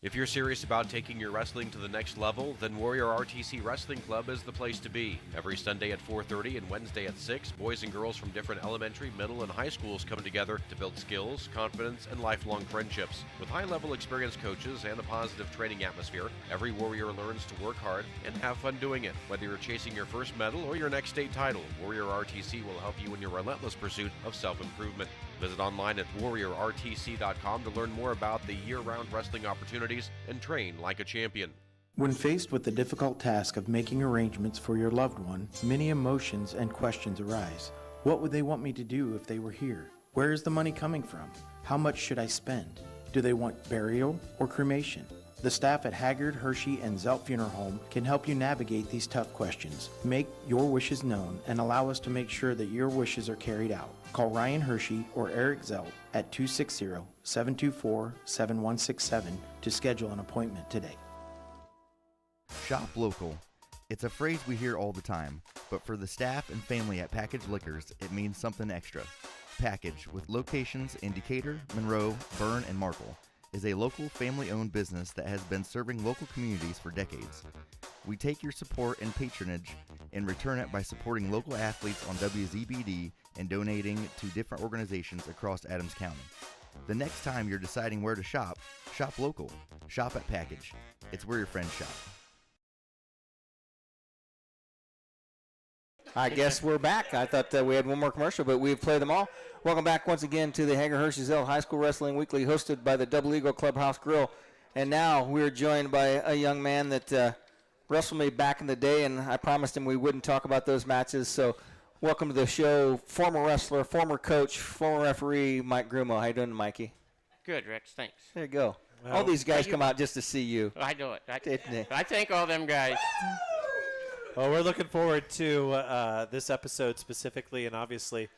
If you're serious about taking your wrestling to the next level, then Warrior RTC Wrestling Club is the place to be. Every Sunday at 4:30 and Wednesday at 6, boys and girls from different elementary, middle, and high schools come together to build skills, confidence, and lifelong friendships. With high-level experienced coaches and a positive training atmosphere, every Warrior learns to work hard and have fun doing it. Whether you're chasing your first medal or your next state title, Warrior RTC will help you in your relentless pursuit of self-improvement. Visit online at warriorrtc.com to learn more about the year-round wrestling opportunities and train like a champion. When faced with the difficult task of making arrangements for your loved one, many emotions and questions arise. What would they want me to do if they were here? Where is the money coming from? How much should I spend? Do they want burial or cremation? The staff at Haggard, Hirschy, and Zelt Funeral Home can help you navigate these tough questions. Make your wishes known and allow us to make sure that your wishes are carried out. Call Ryan Hirschy or Eric Zelt at 260-724-7167 to schedule an appointment today. Shop local. It's a phrase we hear all the time, but for the staff and family at Package Liquors, it means something extra. Package, with locations in Decatur, Monroe, Berne, and Markle, is a local family-owned business that has been serving local communities for decades. We take your support and patronage and return it by supporting local athletes on WZBD and donating to different organizations across Adams County. The next time you're deciding where to shop, shop local. Shop at Package. It's where your friends shop. I guess we're back. I thought we had one more commercial, but we've played them all. Welcome back once again to the Haggard Hirschy Zelt High School Wrestling Weekly, hosted by the Double Eagle Clubhouse Grille. And now we're joined by a young man that wrestled me back in the day, and I promised him we wouldn't talk about those matches. So welcome to the show, former wrestler, former coach, former referee, Mike Grumo. How you doing, Mikey? Good, Rex. Thanks. There you go. Well, all these guys come out just to see you. I know it. I thank all them guys. Well, we're looking forward to this episode specifically, and obviously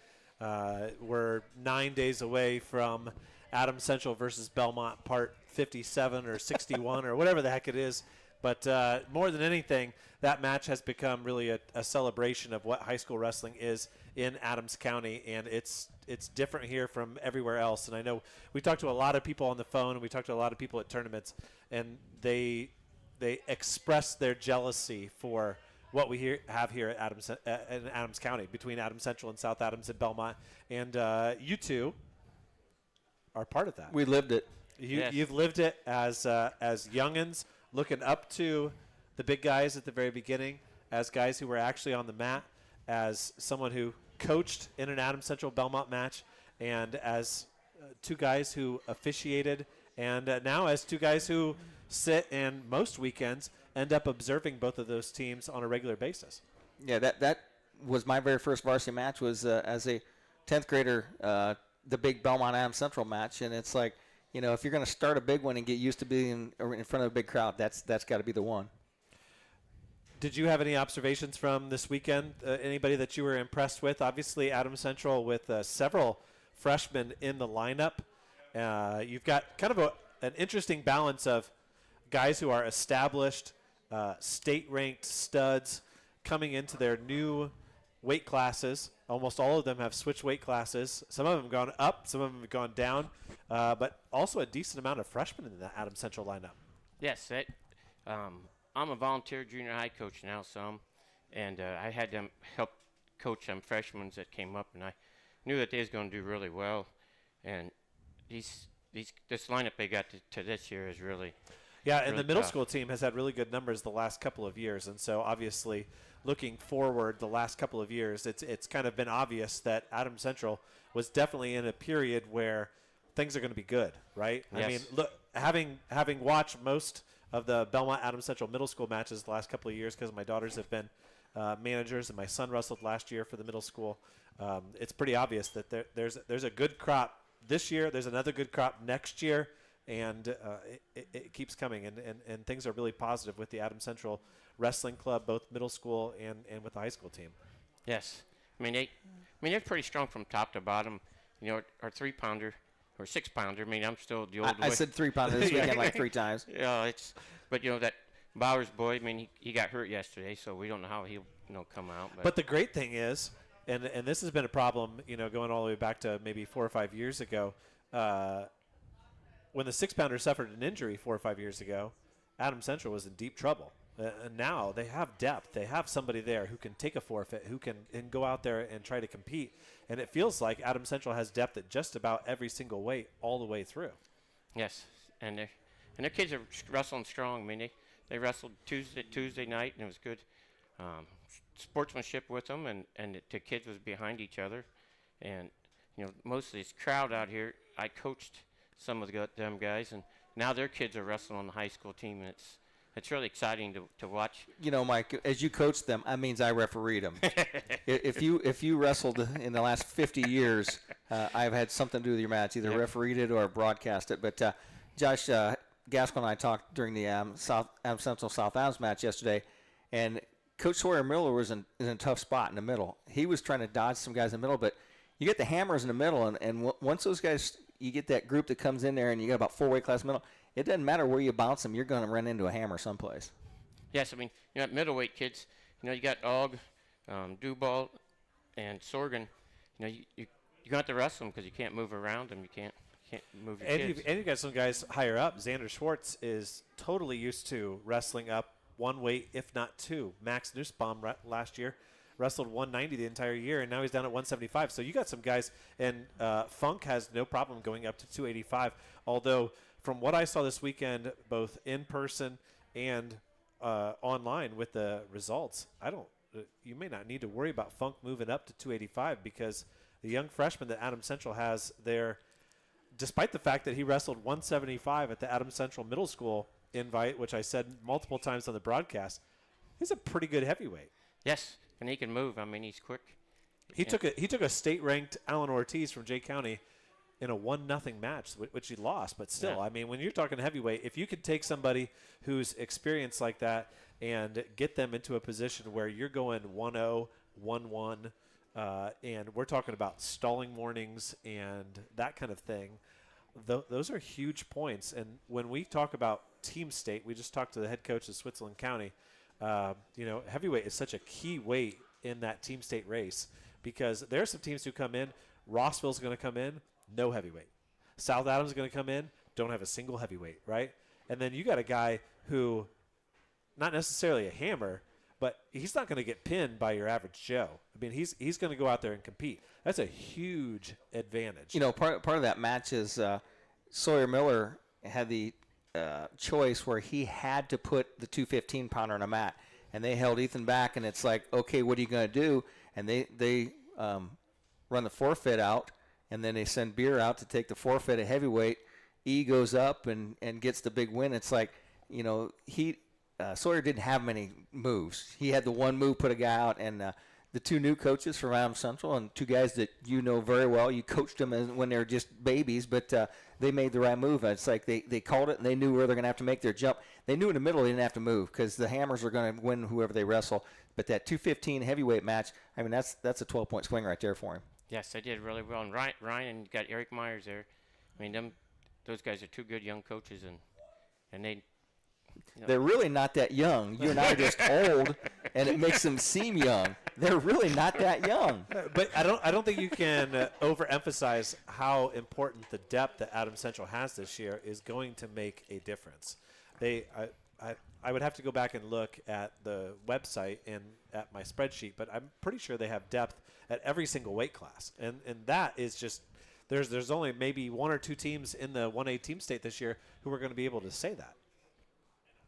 we're 9 days away from Adams Central versus Belmont Part 57 or 61 or whatever the heck it is. But more than anything, that match has become really a celebration of what high school wrestling is in Adams County, and it's different here from everywhere else. And I know we talked to a lot of people on the phone, and we talked to a lot of people at tournaments, and they express their jealousy for what we have here at in Adams County, between Adams Central and South Adams and Belmont. And you two are part of that. We lived it. You've lived it as youngins, looking up to the big guys at the very beginning, as guys who were actually on the mat, as someone who coached in an Adams Central Belmont match, and as two guys who officiated, and now as two guys who sit and most weekends end up observing both of those teams on a regular basis. Yeah, that was my very first varsity match, was as a 10th grader, the big Belmont Adams Central match. And it's like, you know, if you're going to start a big one and get used to being in front of a big crowd, that's got to be the one. Did you have any observations from this weekend? Anybody that you were impressed with? Obviously, Adams Central with several freshmen in the lineup. You've got kind of an interesting balance of guys who are established, state-ranked studs coming into their new weight classes. Almost all of them have switched weight classes. Some of them have gone up, some of them have gone down, but also a decent amount of freshmen in the Adams Central lineup. Yes, I'm a volunteer junior high coach now, and I had them help coach some freshmen that came up, and I knew that they was going to do really well. And this lineup they got to this year is really and really the middle tough. school team has had really good numbers the last couple of years, and so obviously looking forward the last couple of years, it's kind of been obvious that Adams Central was definitely in a period where things are going to be good, right? Yes. I mean, look, having watched most of the Belmont Adams Central middle school matches the last couple of years, because my daughters have been managers and my son wrestled last year for the middle school, it's pretty obvious that there's a good crop this year. There's another good crop next year. And it keeps coming, and things are really positive with the Adams Central Wrestling Club, both middle school and with the high school team. Yes, I mean they're pretty strong from top to bottom. You know, our 3-pounder or 6-pounder. I mean, I'm still the old. I said 3-pounder this weekend like 3 times. Yeah, but you know that Bowers boy. I mean, he got hurt yesterday, so we don't know how he'll come out. But the great thing is, and this has been a problem, going all the way back to maybe 4 or 5 years ago. When the 6-pounder suffered an injury 4 or 5 years ago, Adams Central was in deep trouble. And now they have depth. They have somebody there who can take a forfeit, who can go out there and try to compete. And it feels like Adams Central has depth at just about every single weight all the way through. Yes, and their kids are wrestling strong. I mean, they wrestled Tuesday night, and it was good sportsmanship with them, and the kids was behind each other. And, most of this crowd out here, I coached some of them guys, and now their kids are wrestling on the high school team, and it's really exciting to watch. You know, Mike, as you coach them, that means I refereed them. if you wrestled in the last 50 years, I've had something to do with your match, either refereed it or broadcast it. But Josh Gaskell and I talked during the Adams Central South Adams match yesterday, and Coach Sawyer Miller was in a tough spot in the middle. He was trying to dodge some guys in the middle, but you get the hammers in the middle, and once those guys, you get that group that comes in there, and you got about 4 weight class middle, it doesn't matter where you bounce them, you're going to run into a hammer someplace. Yes, I mean, at middleweight kids, you got Og, Dubal, and Sorgan. You're going to have to wrestle them because you can't move around them. You can't move your kids. And you've got some guys higher up. Xander Schwartz is totally used to wrestling up one weight, if not two. Max Nussbaum last year wrestled 190 the entire year, and now he's down at 175. So you got some guys, and Funk has no problem going up to 285. Although from what I saw this weekend, both in person and online with the results, you may not need to worry about Funk moving up to 285 because the young freshman that Adams Central has there, despite the fact that he wrestled 175 at the Adams Central Middle School invite, which I said multiple times on the broadcast, he's a pretty good heavyweight. Yes, and he can move. I mean, he's quick. He took a state-ranked Alan Ortiz from Jay County in a 1-0 match, which he lost. But still, I mean, when you're talking heavyweight, if you could take somebody who's experienced like that and get them into a position where you're going 1-0, 1-1, and we're talking about stalling mornings and that kind of thing, those are huge points. And when we talk about team state, we just talked to the head coach of Switzerland County. Heavyweight is such a key weight in that team state race because there are some teams who come in. Rossville's going to come in, no heavyweight. South Adams is going to come in, don't have a single heavyweight, right? And then you got a guy who, not necessarily a hammer, but he's not going to get pinned by your average Joe. I mean, he's going to go out there and compete. That's a huge advantage. Part of that match is Sawyer Miller had the choice where he had to put the 215-pounder on a mat, and they held Ethan back, and it's like, okay, what are you going to do? And they run the forfeit out, and then they send Beer out to take the forfeit at heavyweight. E goes up and gets the big win. It's like, Sawyer didn't have many moves. He had the one move, put a guy out, and the two new coaches from Adams Central and two guys that you know very well. You coached them when they were just babies, but they made the right move. It's like they called it, and they knew where they're going to have to make their jump. They knew in the middle they didn't have to move because the hammers are going to win whoever they wrestle. But that 215 heavyweight match, I mean, that's a 12-point swing right there for him. Yes, they did really well. And Ryan, you got Eric Myers there. I mean, those guys are two good young coaches, and they. They're really not that young. You and I are just old, and it makes them seem young. They're really not that young. But I don't think you can overemphasize how important the depth that Adams Central has this year is going to make a difference. I would have to go back and look at the website and at my spreadsheet, but I'm pretty sure they have depth at every single weight class, and that is just there's only maybe one or two teams in the 1A team state this year who are going to be able to say that.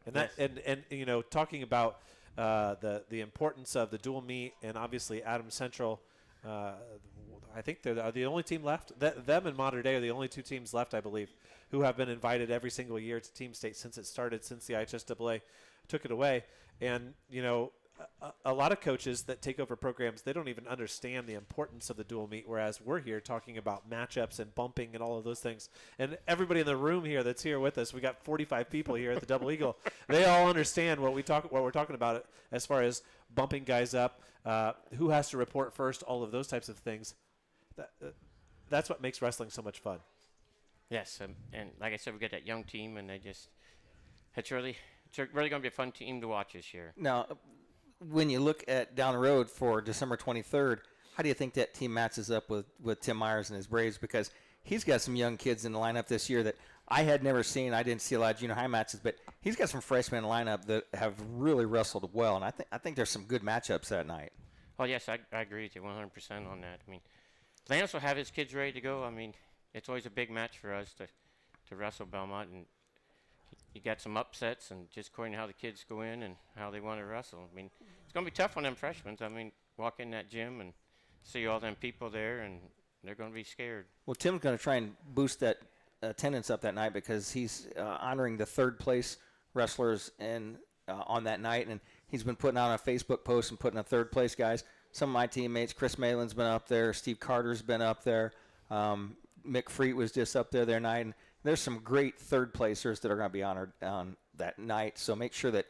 And that and talking about the importance of the dual meet, and obviously Adams Central, I think they're the only team left. Them and Mater Dei are the only two teams left, I believe, who have been invited every single year to team state since it started, since the IHSAA took it away. And a lot of coaches that take over programs, they don't even understand the importance of the dual meet, whereas we're here talking about matchups and bumping and all of those things. And everybody in the room here that's here with us, we got 45 people here at the Double Eagle. They all understand what we're talking about as far as bumping guys up, who has to report first, all of those types of things. That's what makes wrestling so much fun. Yes, and like I said, we got that young team, and it's really going to be a fun team to watch this year. Now, when you look at down the road for December 23rd, how do you think that team matches up with Tim Myers and his Braves? Because he's got some young kids in the lineup this year that I had never seen. I didn't see a lot of junior high matches, but he's got some freshmen in the lineup that have really wrestled well, and I think there's some good matchups that night. Oh, yes, I agree with you 100% on that. I mean, Lance will have his kids ready to go. I mean, it's always a big match for us to wrestle Belmont, and you got some upsets, and just according to how the kids go in and how they want to wrestle. I mean, it's going to be tough on them freshmen. I mean, walk in that gym and see all them people there, and they're going to be scared. Well, Tim's going to try and boost that attendance up that night because he's honoring the third place wrestlers in on that night, and he's been putting out a Facebook post and putting a third place guys. Some of my teammates, Chris Malin's been up there, Steve Carter's been up there, Mick Freet was just up there their night, and there's some great third placers that are going to be honored on that night. So make sure that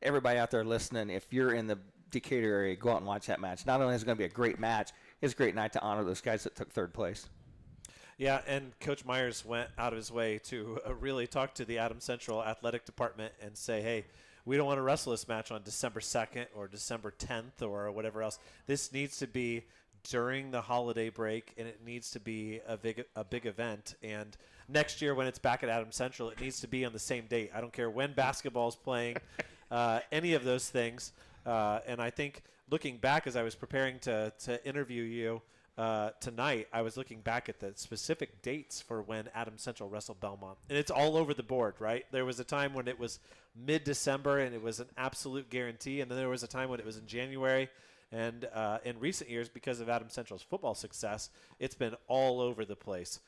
everybody out there listening, if you're in the Decatur area, go out and watch that match. Not only is it going to be a great match, it's a great night to honor those guys that took third place. Yeah, and Coach Myers went out of his way to really talk to the Adams Central athletic department and say, hey, we don't want to wrestle this match on December 2nd or December 10th or whatever else. This needs to be during the holiday break, and it needs to be a big event. And next year when it's back at Adams Central, it needs to be on the same date. I don't care when basketball is playing, any of those things. And I think looking back as I was preparing to interview you tonight, I was looking back at the specific dates for when Adams Central wrestled Belmont. And it's all over the board, right? There was a time when it was mid-December and it was an absolute guarantee. And then there was a time when it was in January. And in recent years, because of Adams Central's football success, it's been all over the place.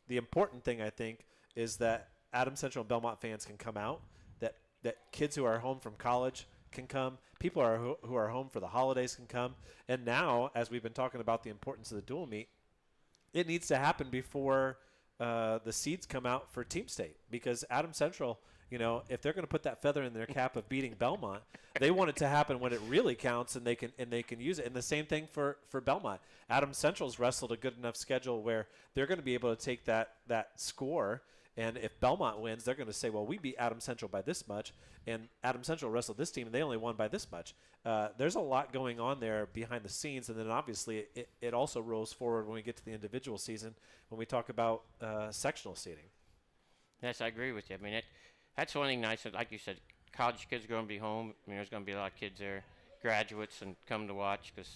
The important thing, I think, is that Adams Central and Belmont fans can come out, that kids who are home from college can come, people who are home for the holidays can come. And now, as we've been talking about the importance of the dual meet, it needs to happen before the seeds come out for Team State, because Adams Central, you know, if they're going to put that feather in their cap of beating Belmont, they want it to happen when it really counts, and they can use it. And the same thing for Belmont. Adams Central's wrestled a good enough schedule where they're going to be able to take that score, and if Belmont wins, they're going to say, well, we beat Adams Central by this much, and Adams Central wrestled this team, and they only won by this much. There's a lot going on there behind the scenes, and then obviously it also rolls forward when we get to the individual season when we talk about sectional seeding. Yes, I agree with you. I mean, that's one thing nice. Like you said, college kids are going to be home. I mean, there's going to be a lot of kids there, graduates, and come to watch, because,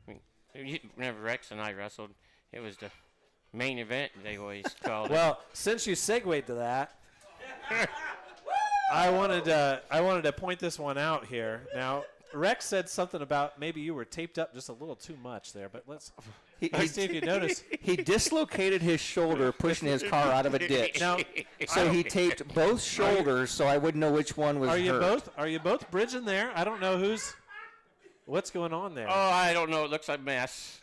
I mean, whenever Rex and I wrestled, it was the main event, they always called it. Well, since you segued to that, I wanted to point this one out here. Now, Rex said something about maybe you were taped up just a little too much there, but let's see if you notice. He dislocated his shoulder pushing his car out of a ditch. Now, so he taped both shoulders so I wouldn't know which one was hurt. Are you both bridging there? I don't know what's going on there. Oh, I don't know. It looks like a mess.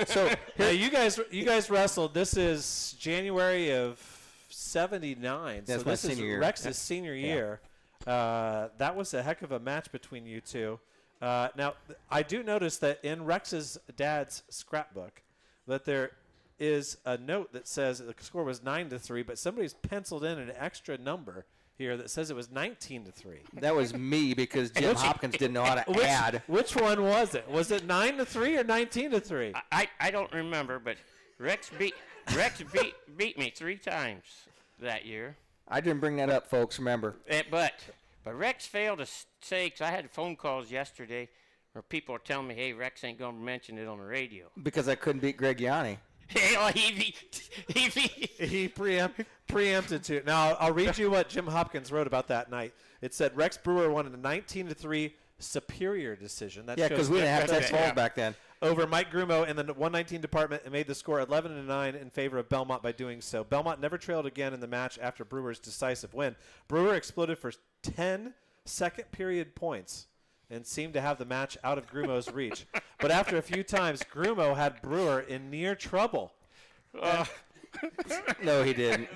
So now you guys wrestled. This is January of '79. That's so this is senior year. Rex's senior year. That was a heck of a match between you two. Now, I do notice that in Rex's dad's scrapbook that there is a note that says the score was 9-3, but somebody's penciled in an extra number here that says it was 19-3. That was me, because Jim Hopkins didn't know how to add. Which one was it? Was it 9-3 or 19-3? I don't remember, but Rex beat me 3 times that year. I didn't bring that up, folks. Remember. But Rex failed to say, because I had phone calls yesterday where people are telling me, hey, Rex ain't going to mention it on the radio. Because I couldn't beat Greg Yanni. He preempted to. Now, I'll read you what Jim Hopkins wrote about that night. It said Rex Brewer won a 19-3 superior decision. Yeah, because we didn't have Tex Falls back then. Over Mike Grumo in the 119 department, and made the score 11-9 in favor of Belmont by doing so. Belmont never trailed again in the match after Brewer's decisive win. Brewer exploded for 10 second period points and seemed to have the match out of Grumo's reach. But after a few times, Grumo had Brewer in near trouble. No, he didn't.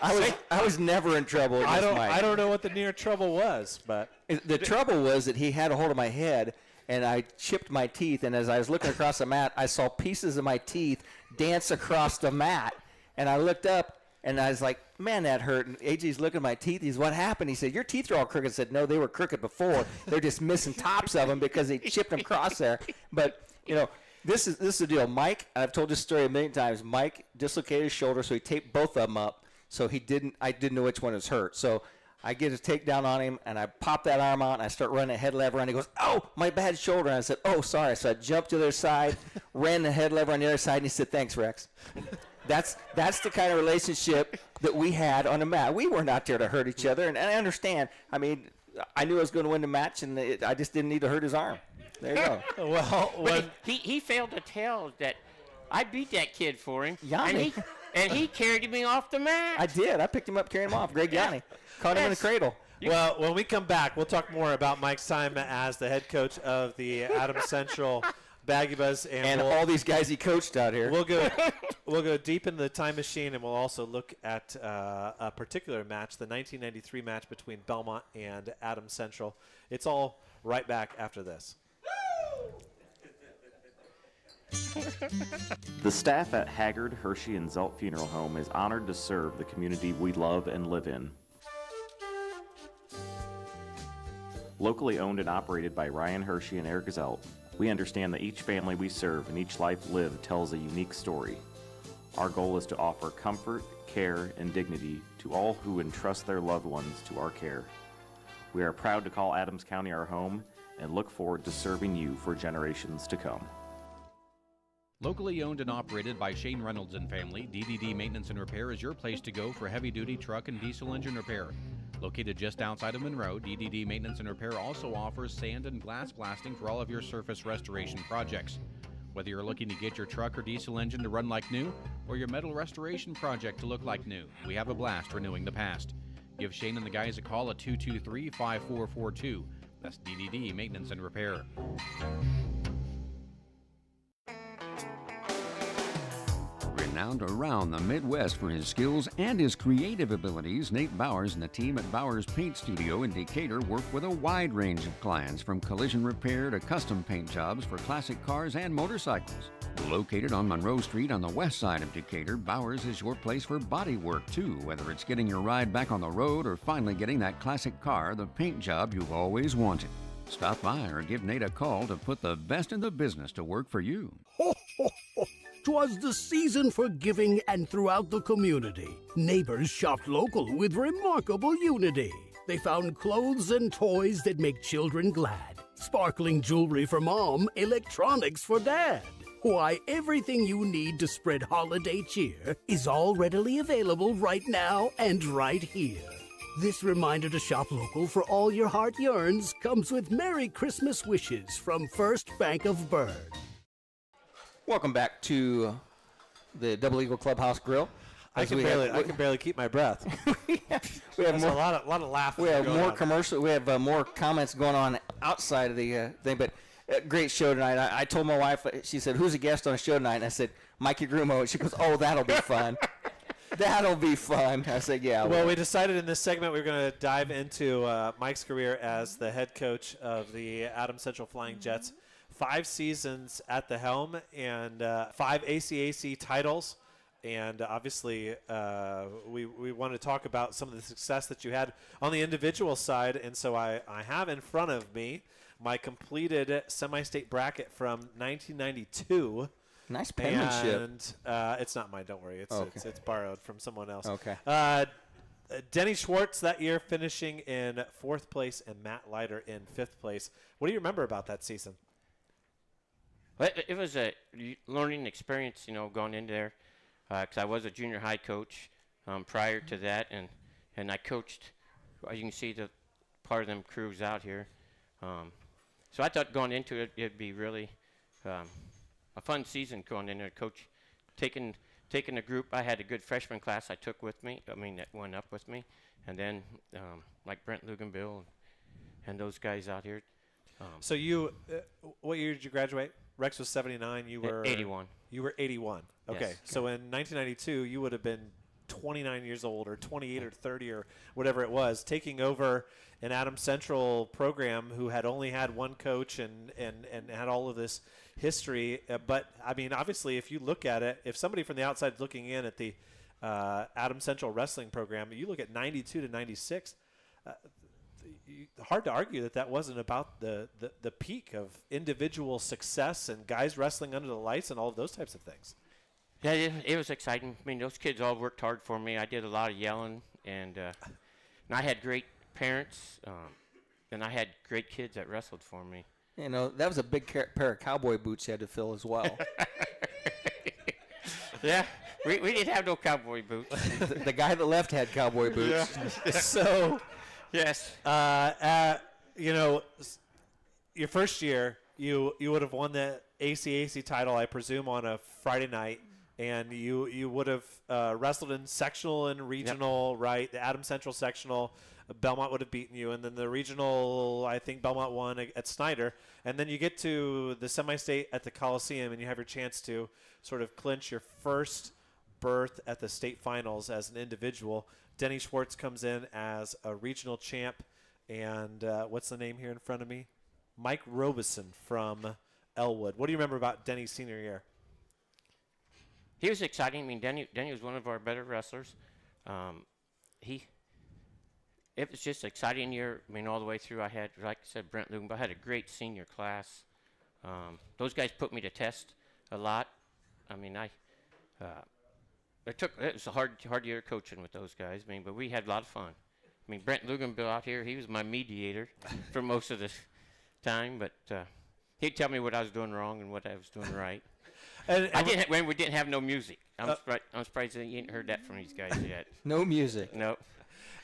I was never in trouble against Mike. I don't know what the near trouble was, but the trouble was that he had a hold of my head, and I chipped my teeth. And as I was looking across the mat, I saw pieces of my teeth dance across the mat. And I looked up, and I was like, man, that hurt. And AJ's looking at my teeth. He's, what happened? He said, your teeth are all crooked. I said, no, they were crooked before. They're just missing tops of them because they chipped them across there. But, you know, this is the deal. Mike, and I've told this story a million times, Mike dislocated his shoulder, so he taped both of them up. So I didn't know which one was hurt. So I get a takedown on him, and I pop that arm out, and I start running a head lever, and he goes, oh, my bad shoulder. And I said, oh, sorry. So I jumped to the other side, ran the head lever on the other side, and he said, thanks, Rex. That's the kind of relationship that we had on the mat. We were not there to hurt each other, and I understand. I mean, I knew I was going to win the match, and I just didn't need to hurt his arm. There you go. Well, he failed to tell that I beat that kid for him. Yanni. And he carried me off the mat. I did. I picked him up, carried him off. Greg Yanni. Caught him in the cradle. Well, when we come back, we'll talk more about Mike's time as the head coach of the Adams Central Baggy Buzz, and all these guys he coached out here. We'll go deep into the time machine, and we'll also look at a particular match, the 1993 match between Belmont and Adams Central. It's all right back after this. The staff at Haggard, Hirschy, and Zelt Funeral Home is honored to serve the community we love and live in. Locally owned and operated by Ryan Hirschy and Eric Zelt, we understand that each family we serve and each life lived tells a unique story. Our goal is to offer comfort, care, and dignity to all who entrust their loved ones to our care. We are proud to call Adams County our home and look forward to serving you for generations to come. Locally owned and operated by Shane Reynolds and family, DDD Maintenance and Repair is your place to go for heavy-duty truck and diesel engine repair. Located just outside of Monroe, DDD Maintenance and Repair also offers sand and glass blasting for all of your surface restoration projects. Whether you're looking to get your truck or diesel engine to run like new, or your metal restoration project to look like new, we have a blast renewing the past. Give Shane and the guys a call at 223-5442. That's DDD Maintenance and Repair. Renowned around the Midwest for his skills and his creative abilities, Nate Bowers and the team at Bowers Paint Studio in Decatur work with a wide range of clients, from collision repair to custom paint jobs for classic cars and motorcycles. Located on Monroe Street on the west side of Decatur, Bowers is your place for body work too, whether it's getting your ride back on the road or finally getting that classic car, the paint job you've always wanted. Stop by or give Nate a call to put the best in the business to work for you. 'Twas the season for giving, and throughout the community, neighbors shopped local with remarkable unity. They found clothes and toys that make children glad, sparkling jewelry for mom, electronics for dad. Why, everything you need to spread holiday cheer is all readily available right now and right here. This reminder to shop local for all your heart yearns comes with Merry Christmas wishes from First Bank of Bird. Welcome back to the Double Eagle Clubhouse Grille. I can barely keep my breath. We have a lot of laughing. We have more commercial. We have more comments going on outside of the thing. But great show tonight. I told my wife. She said, "Who's a guest on the show tonight?" And I said, "Mikey Grumo." And she goes, "Oh, that'll be fun." That'll be fun. I said, "Yeah." Well, we decided in this segment we were going to dive into Mike's career as the head coach of the Adams Central Flying Jets. 5 seasons at the helm and 5 ACAC titles. And obviously, we want to talk about some of the success that you had on the individual side. And so I have in front of me my completed semi-state bracket from 1992. Nice penmanship. And it's not mine, don't worry. It's borrowed from someone else. Okay. Denny Schwartz that year finishing in 4th place and Matt Leiter in 5th place. What do you remember about that season? Well, it was a learning experience, going into there, because I was a junior high coach prior to that, and I coached. You can see the part of them crews out here. So I thought going into it, it'd be really a fun season going in there. Coach, taking a group. I had a good freshman class I took with me. That went up with me, and then like Brent Luganville and those guys out here. So you, what year did you graduate? Rex was 79. You were 81. You were 81. Okay. Yes. So in 1992, you would have been 29 years old or 28 or 30 or whatever it was, taking over an Adams Central program who had only had one coach and had all of this history. But, obviously, if you look at it, if somebody from the outside looking in at the Adams Central wrestling program, you look at 92 to 96, hard to argue that wasn't about the peak of individual success and guys wrestling under the lights and all of those types of things. Yeah, it was exciting. Those kids all worked hard for me. I did a lot of yelling, and I had great parents, and I had great kids that wrestled for me. That was a big pair of cowboy boots you had to fill as well. Yeah, we didn't have no cowboy boots. The guy that left had cowboy boots. Yeah. So, yes. Your first year, you would have won the ACAC title, I presume, on a Friday night and you would have wrestled in sectional and regional, right? The Adams Central sectional, Belmont would have beaten you, and then the regional, I think Belmont won at Snyder, and then you get to the semi-state at the Coliseum, and you have your chance to sort of clinch your first berth at the state finals as an individual. Denny Schwartz comes in as a regional champ, and what's the name here in front of me? Mike Robeson from Elwood. What do you remember about Denny's senior year? He was exciting. I mean, Denny was one of our better wrestlers. It was just an exciting year. I mean, all the way through, I had, like I said, Brent Lugan, but I had a great senior class. Those guys put me to test a lot. I mean, it was a hard year coaching with those guys. I mean, but we had a lot of fun. I mean, Brent Luganville out here, he was my mediator for most of the time, but he'd tell me what I was doing wrong and what I was doing right. When we didn't have no music. I'm surprised that you ain't heard that from these guys yet. No music. No.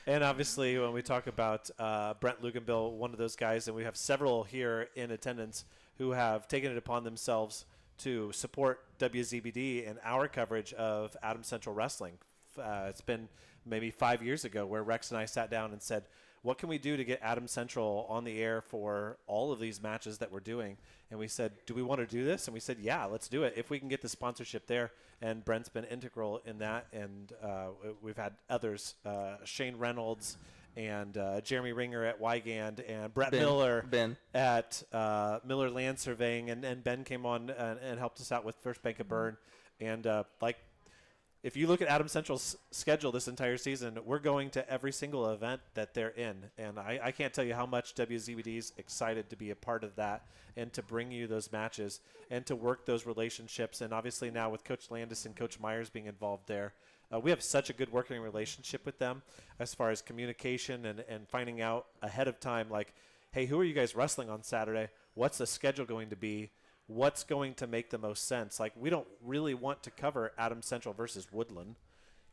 And obviously, when we talk about Brent Luganville, one of those guys, and we have several here in attendance who have taken it upon themselves to support WZBD and our coverage of Adams Central Wrestling. It's been maybe 5 years ago where Rex and I sat down and said, what can we do to get Adams Central on the air for all of these matches that we're doing? And we said, do we want to do this? And we said, yeah, let's do it. If we can get the sponsorship there. And Brent's been integral in that. And we've had others, Shane Reynolds and Jeremy Ringer at Wygand and Brett Miller at Miller Land Surveying. And Ben came on and helped us out with First Bank of Bern. And if you look at Adams Central's schedule this entire season, we're going to every single event that they're in. And I can't tell you how much WZBD is excited to be a part of that and to bring you those matches and to work those relationships. And obviously now with Coach Landis and Coach Myers being involved there, we have such a good working relationship with them as far as communication and finding out ahead of time, like, hey, who are you guys wrestling on Saturday? What's the schedule going to be? What's going to make the most sense? Like, we don't really want to cover Adams Central versus Woodland.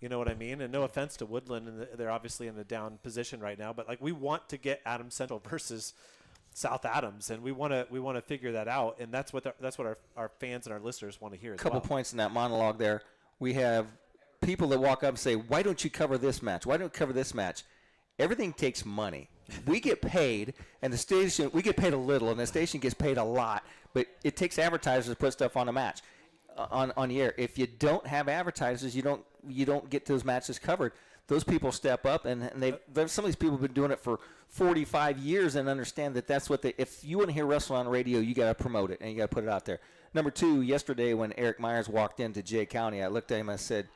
You know what I mean? And no offense to Woodland, and they're obviously in a down position right now, but like, we want to get Adams Central versus South Adams, and we want to figure that out, and that's what our fans and our listeners want to hear. A couple points in that monologue there. We have people that walk up and say, "Why don't you cover this match? Why don't you cover this match?" Everything takes money. We get paid, and we get paid a little, and the station gets paid a lot. But it takes advertisers to put stuff on a match, on the air. If you don't have advertisers, you don't get those matches covered. Those people step up, and some of these people have been doing it for 45 years and understand that that's what if you want to hear wrestling on radio, you got to promote it and you got to put it out there. Number two, yesterday when Eric Myers walked into Jay County, I looked at him and I said,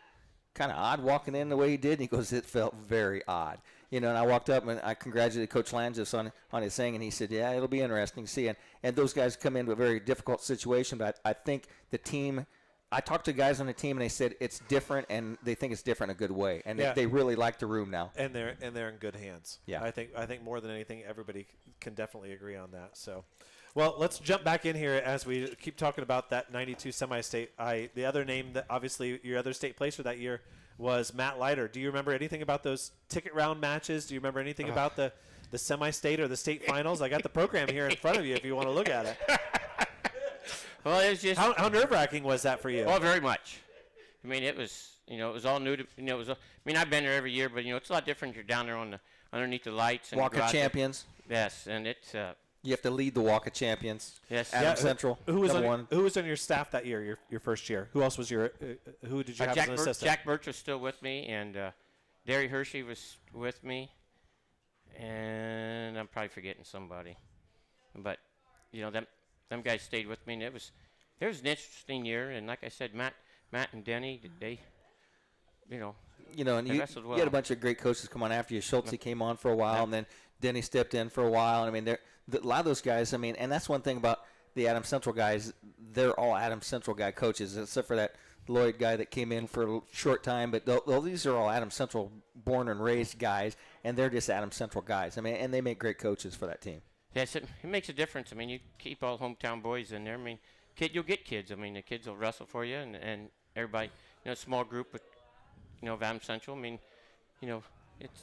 kind of odd walking in the way he did. And he goes, it felt very odd. And I walked up and I congratulated Coach Langis on his thing, and he said, yeah, it'll be interesting to see. And those guys come into a very difficult situation, but I think the team – I talked to guys on the team, and they said it's different, and they think it's different in a good way. And they really like the room now. And they're in good hands. Yeah. I think more than anything, everybody can definitely agree on that. So, well, let's jump back in here as we keep talking about that 92 semi-state. The other name that obviously your other state placer that year was Matt Leiter. Do you remember anything about those ticket round matches? Do you remember anything about the semi-state or the state finals? I got the program here in front of you if you want to look at it. Well, it was just how nerve-wracking was that for you? Oh, very much. I mean, it was it was all new to it was. I've been there every year, but it's a lot different. You're down there underneath the lights and Walk of Champions. Yes, and it's. You have to lead the Walk of Champions. Yes, Adams Central. Who was on your staff that year? Your first year. Who else was who did you have as an assistant? Jack Birch was still with me, and Derry Hirschy was with me, and I'm probably forgetting somebody, but them guys stayed with me, and it was an interesting year. And like I said, Matt and Denny, they wrestled well. You had a bunch of great coaches come on after you. Schultze came on for a while, and then Denny stepped in for a while. And I mean, a lot of those guys. I mean, and that's one thing about the Adams Central guys. They're all Adams Central guy coaches, except for that Lloyd guy that came in for a short time. But these are all Adams Central born and raised guys, and they're just Adams Central guys. I mean, and they make great coaches for that team. Yes, it makes a difference. I mean, you keep all hometown boys in there. I mean, you'll get kids. I mean, the kids will wrestle for you, and everybody, small group of Adams Central. I mean,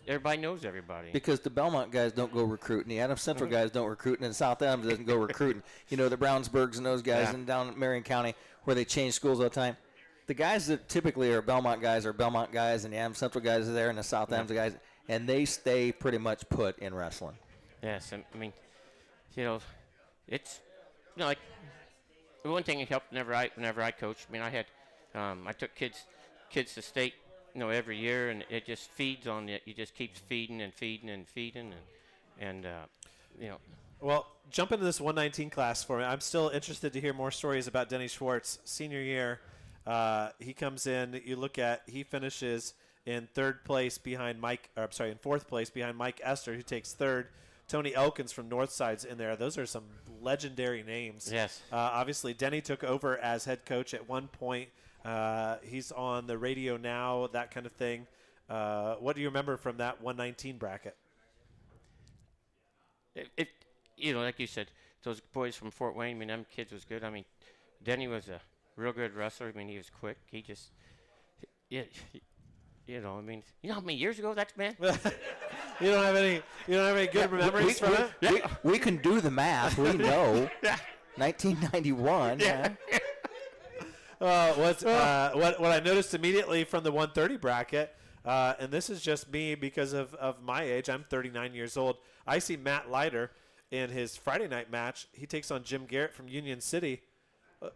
everybody knows everybody. Because the Belmont guys don't go recruiting, the Adams Central guys don't recruit, and South Adams doesn't go recruiting. The Brownsburgs and those guys, and down in Marion County where they change schools all the time. the guys that typically are Belmont guys, and the Adams Central guys are there, and the South Adams guys, and they stay pretty much put in wrestling. Yes, I mean, it's like the one thing that helped whenever I coached. I mean, I took kids to state, every year, and it just feeds on it. You just keep feeding and feeding and feeding, and Well, jump into this 119 class for me. I'm still interested to hear more stories about Denny Schwartz. Senior year, he comes in. He finishes in fourth place behind Mike Esther, who takes third. Tony Elkins from Northside's in there. Those are some legendary names. Yes. Obviously, Denny took over as head coach at one point. He's on the radio now, that kind of thing. What do you remember from that 119 bracket? Like you said, those boys from Fort Wayne, I mean, them kids was good. I mean, Denny was a real good wrestler. I mean, he was quick. He just, I mean, you know how many years ago that's been? You don't have any good memories from it? We can do the math. We know. 1991. Yeah. What I noticed immediately from the 130 bracket, and this is just me because of my age. I'm 39 years old. I see Matt Leiter in his Friday night match. He takes on Jim Garrett from Union City.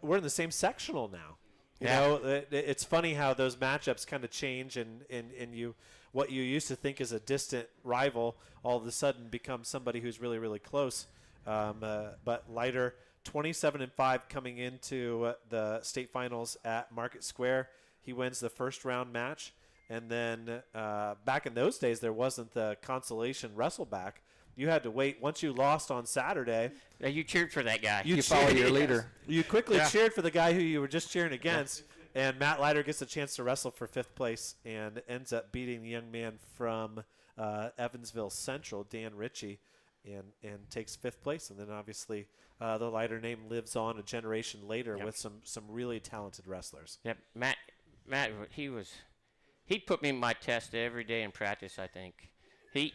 We're in the same sectional now. You know, it's funny how those matchups kind of change, and what you used to think is a distant rival all of a sudden becomes somebody who's really, really close. But Leiter, 27-5 coming into the state finals at Market Square. He wins the first round match. And then back in those days, there wasn't the consolation wrestle back. You had to wait. Once you lost on Saturday, you cheered for that guy. You follow your leader. You quickly cheered for the guy who you were just cheering against. Yeah. And Matt Leiter gets a chance to wrestle for fifth place and ends up beating the young man from Evansville Central, Dan Ritchie, and takes fifth place. And then obviously the Leiter name lives on a generation later with some really talented wrestlers. Yep, Matt, he put me in my test every day in practice. I think he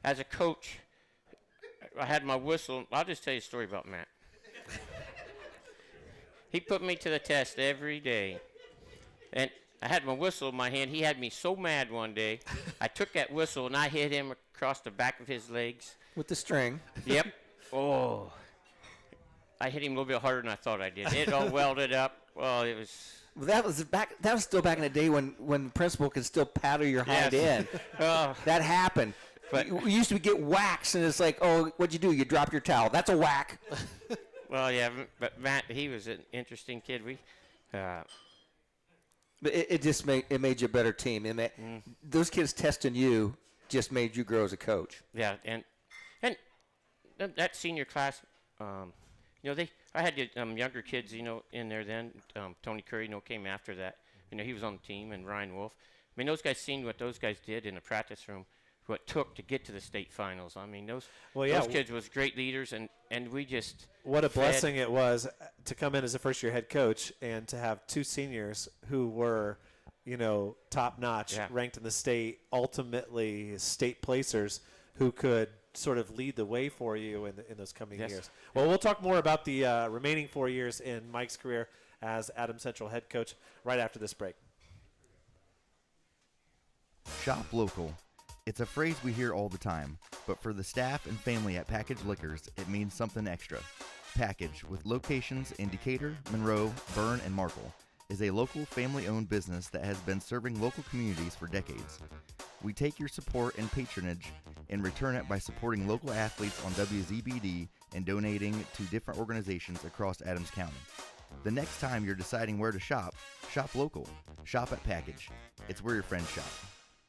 as a coach, I had my whistle. I'll just tell you a story about Matt. He put me to the test every day, and I had my whistle in my hand. He had me so mad one day, I took that whistle and I hit him across the back of his legs with the string. Yep. Oh, I hit him a little bit harder than I thought I did. It all welded up. Well, it was. Well, that was still back in the day when the principal could still paddle your hind in. That happened. But we used to get whacks, and it's like, oh, what'd you do? You dropped your towel. That's a whack. Well, yeah, but Matt, he was an interesting kid. But it just made you a better team. Those kids testing you just made you grow as a coach. Yeah, and that senior class, I had younger kids, in there then. Tony Curry, came after that. He was on the team, and Ryan Wolf. I mean, those guys seen what those guys did in the practice room, what it took to get to the state finals. I mean, those kids was great leaders, and we just what a blessing it was to come in as a first-year head coach and to have two seniors who were, top-notch, ranked in the state, ultimately state placers who could sort of lead the way for you in those coming years. Well, we'll talk more about the remaining 4 years in Mike's career as Adams Central head coach right after this break. Shop local. It's a phrase we hear all the time, but for the staff and family at Package Liquors, it means something extra. Package, with locations in Decatur, Monroe, Berne, and Markle, is a local family-owned business that has been serving local communities for decades. We take your support and patronage and return it by supporting local athletes on WZBD and donating to different organizations across Adams County. The next time you're deciding where to shop, shop local. Shop at Package. It's where your friends shop.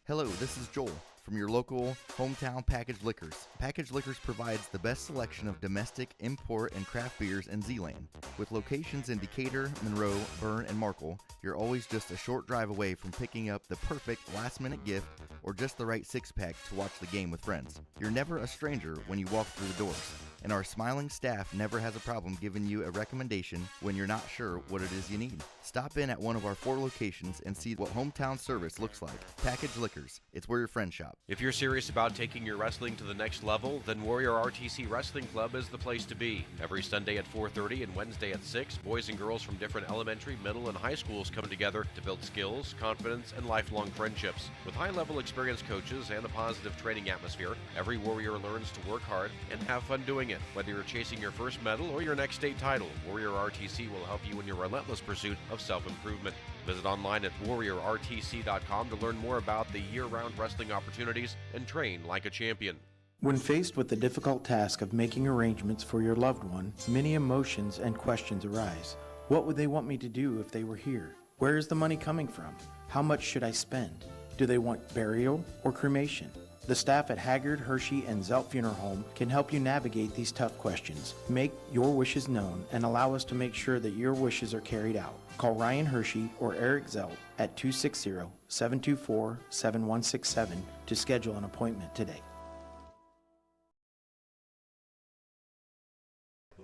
Hello, this is Joel from your local hometown Package Liquors. Package Liquors provides the best selection of domestic, import, and craft beers in Z-Land. With locations in Decatur, Monroe, Berne, and Markle, you're always just a short drive away from picking up the perfect last-minute gift or just the right six-pack to watch the game with friends. You're never a stranger when you walk through the doors. and our smiling staff never has a problem giving you a recommendation when you're not sure what it is you need. Stop in at one of our 4 locations and see what hometown service looks like. Package Liquors, it's where your friends shop. If you're serious about taking your wrestling to the next level, then Warrior RTC Wrestling Club is the place to be. Every Sunday at 4:30 and Wednesday at 6, boys and girls from different elementary, middle, and high schools come together to build skills, confidence, and lifelong friendships. With high-level experienced coaches and a positive training atmosphere, every Warrior learns to work hard and have fun doing it. Whether you're chasing your first medal or your next state title, Warrior RTC will help you in your relentless pursuit of self-improvement. Visit online at warriorrtc.com to learn more about the year-round wrestling opportunities and train like a champion. When faced with the difficult task of making arrangements for your loved one, many emotions and questions arise. What would they want me to do if they were here? Where is the money coming from? How much should I spend? Do they want burial or cremation? The staff at Haggard, Hirschy, and Zelt Funeral Home can help you navigate these tough questions. Make your wishes known and allow us to make sure that your wishes are carried out. Call Ryan Hirschy or Eric Zelt at 260-724-7167 to schedule an appointment today.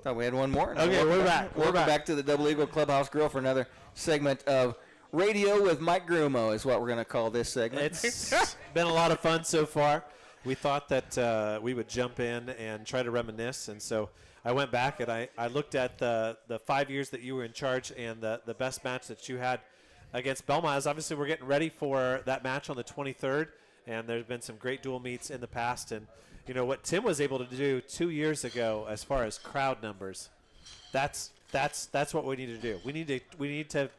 Thought we had one more. Okay, we're back. Welcome back to the Double Eagle Clubhouse Grille for another segment of Radio with Mike Grumo is what we're going to call this segment. It's been a lot of fun so far. We thought that we would jump in and try to reminisce, and so I went back and I looked at the 5 years that you were in charge and the best match that you had against Belmont. As obviously we're getting ready for that match on the 23rd, and there's been some great dual meets in the past. And you know what Tim was able to do 2 years ago as far as crowd numbers, that's what we need to do. We need to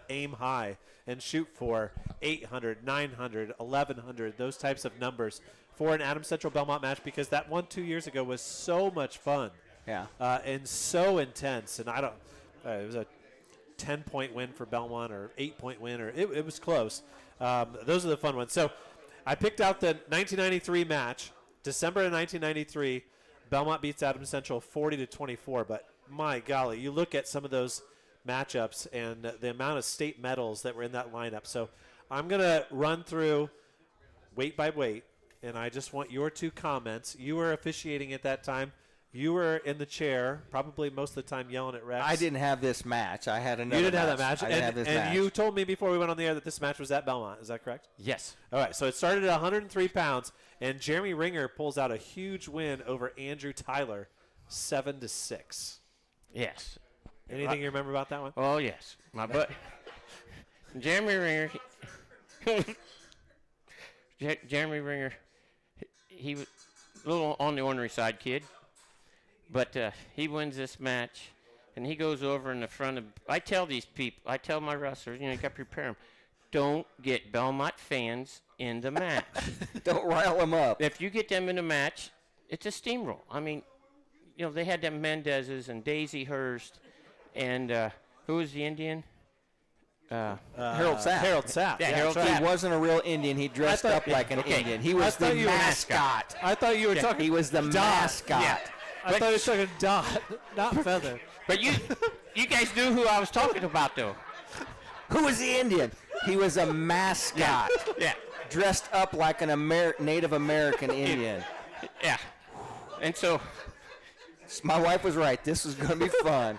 aim high and shoot for 800, 900, 1100, those types of numbers for an Adams Central Belmont match, because that one 2 years ago was so much fun. Yeah. And so intense. And it was a 10-point win for Belmont or 8-point win, or it was close. Those are the fun ones. So I picked out the 1993 match, December of 1993. Belmont beats Adams Central 40-24, but my golly, you look at some of those matchups and the amount of state medals that were in that lineup. So I'm going to run through weight by weight, and I just want your 2 comments. You were officiating at that time. You were in the chair, probably most of the time yelling at refs. I didn't have this match. I had another. You didn't have that match. I didn't have this match. And you told me before we went on the air that this match was at Belmont. Is that correct? Yes. All right. So it started at 103 pounds, and Jeremy Ringer pulls out a huge win over Andrew Tyler, 7-6. Yes. Anything you remember about that one? Oh, yes. My butt. Jeremy Ringer. Jeremy Ringer, he was a little on the ornery side kid, but he wins this match, and he goes over in the front of. I tell these people, I tell my wrestlers, you got to prepare them. Don't get Belmont fans in the match. Don't rile them up. If you get them in the match, it's a steamroll. I mean, they had them Mendez's and Daisy Hurst, and who was the Indian? Harold Sapp. Harold Sapp. Yeah, Harold He Sapp. wasn't a real Indian. He dressed up like an Indian. He was the mascot. I thought you were talking. He was the mascot. Yeah. I thought you were talking Dot, not Feather. But you guys knew who I was talking about, though. Who was the Indian? He was a mascot. Yeah. Dressed up like an Native American Indian. Yeah. And so my wife was right. This was going to be fun.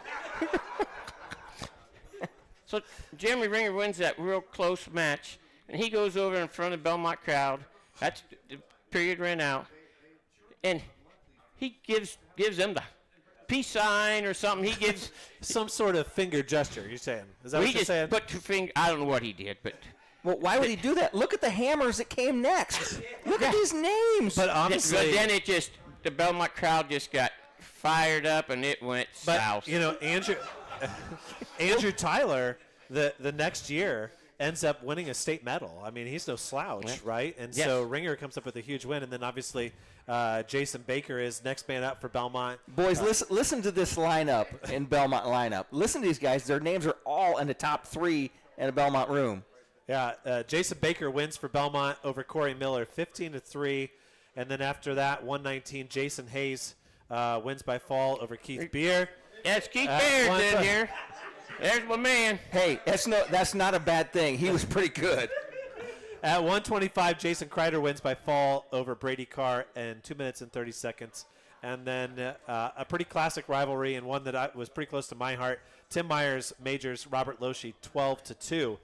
So Jeremy Ringer wins that real close match, and he goes over in front of the Belmont crowd. That's the period ran out, and he gives them the peace sign or something. He gives some sort of finger gesture. You're saying? Is that what you're saying? Put 2 fingers. I don't know what he did, but well, why would he do that? Look at the hammers that came next. Look at these names. But honestly, but then the Belmont crowd just got fired up, and it went south. Andrew Tyler, the next year, ends up winning a state medal. I mean, he's no slouch, right? And so Ringer comes up with a huge win, and then obviously Jason Baker is next man up for Belmont. Boys, listen to this lineup in Belmont lineup. Listen to these guys. Their names are all in the top 3 in a Belmont room. Yeah, Jason Baker wins for Belmont over Corey Miller, 15-3. And then after that, 119, Jason Hayes wins by fall over Keith Beer. Yes, Keith Beer's in here. There's my man. Hey, that's not a bad thing. He was pretty good. At 125, Jason Kreider wins by fall over Brady Carr in 2 minutes and 30 seconds. And then a pretty classic rivalry and one that was pretty close to my heart. Tim Myers majors Robert Loeschy 12-2.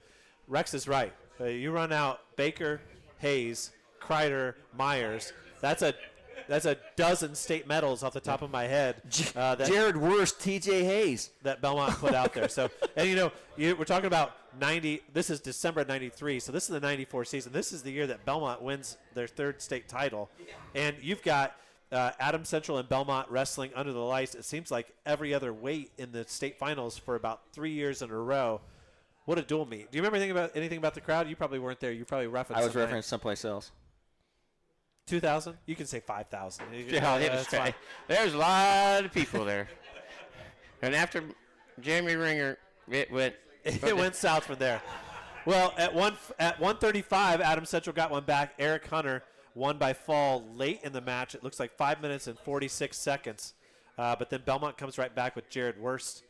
Rex is right. You run out Baker, Hayes, Kreider, Myers. That's a dozen state medals off the top of my head. Jared Worst, T.J. Hayes. That Belmont put out there. So, and we're talking about 90. This is December of 93. So this is the 94 season. This is the year that Belmont wins their third state title. And you've got Adams Central and Belmont wrestling under the lights. It seems like every other weight in the state finals for about 3 years in a row. What a dual meet. Do you remember anything about the crowd? You probably weren't there. You probably referenced. I was referencing someplace else. 2,000? You can say 5,000. Yeah, that's fine. There's a lot of people there. And after Jeremy Ringer, it went south from there. Well, at 135, Adams Central got one back. Eric Hunter won by fall late in the match. It looks like 5 minutes and 46 seconds. But then Belmont comes right back with Jared Worst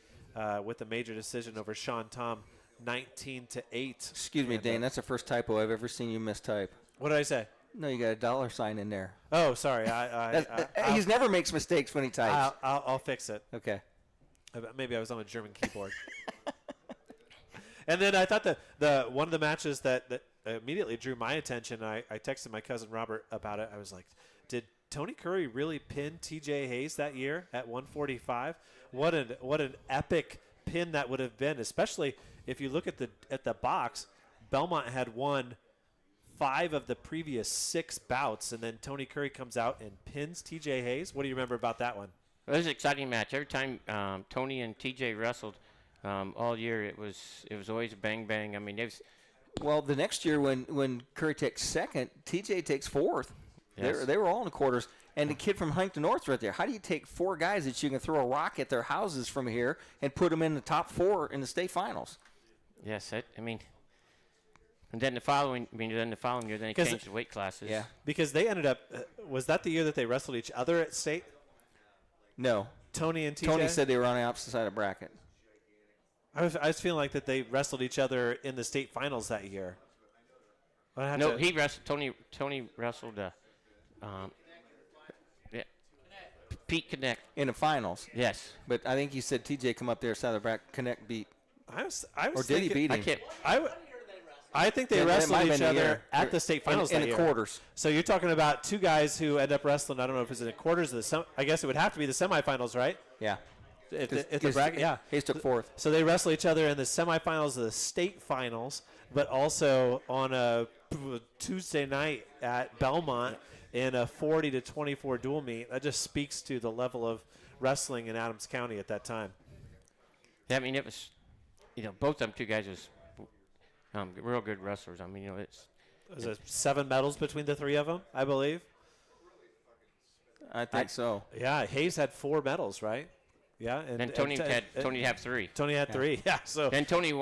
with a major decision over Sean Tom, 19-8. Excuse me, Dane. That's the first typo I've ever seen you mistype. What did I say? No, you got a dollar sign in there. Oh, sorry. He never makes mistakes when he types. I'll fix it. Okay. Maybe I was on a German keyboard. And then I thought that one of the matches that immediately drew my attention, I texted my cousin Robert about it. I was like, did Tony Curry really pin T.J. Hayes that year at 145? What an epic pin that would have been, especially if you look at the box. Belmont had won 5 of the previous 6 bouts, and then Tony Curry comes out and pins T.J. Hayes. What do you remember about that one? It was an exciting match. Every time Tony and T.J. wrestled all year, it was always bang bang. I mean, well, the next year when Curry takes second, T.J. takes fourth. Yes. They were all in the quarters. And the kid from Huntington North's right there. How do you take 4 guys that you can throw a rock at their houses from here and put them in the top 4 in the state finals? Yes, I mean. And then the following year, they changed the weight classes. Yeah, because they ended up. Was that the year that they wrestled each other at state? No. Tony and TJ? Tony said they were on the opposite side of bracket. I was feeling like that they wrestled each other in the state finals that year. No, he wrestled. Tony wrestled. Pete Connect in the finals. Yes, but I think he said TJ come up there side of the bracket. Connect beat. I was or did he beat him? I think they wrestled each other at the state finals in the quarters. So you're talking about 2 guys who end up wrestling. I don't know if it's in the quarters or I guess it would have to be the semifinals, right? Yeah. If the bracket, yeah. Hayes took 4th. So they wrestle each other in the semifinals of the state finals, but also on a Tuesday night at Belmont in a 40-24 dual meet. That just speaks to the level of wrestling in Adams County at that time. Yeah, I mean, it was, both of them 2 guys was real good wrestlers. I mean, There's 7 medals between the 3 of them, I believe. I think so. Yeah, Hayes had 4 medals, right? Yeah, and Tony had 3. Tony had 3. Yeah, so and Tony,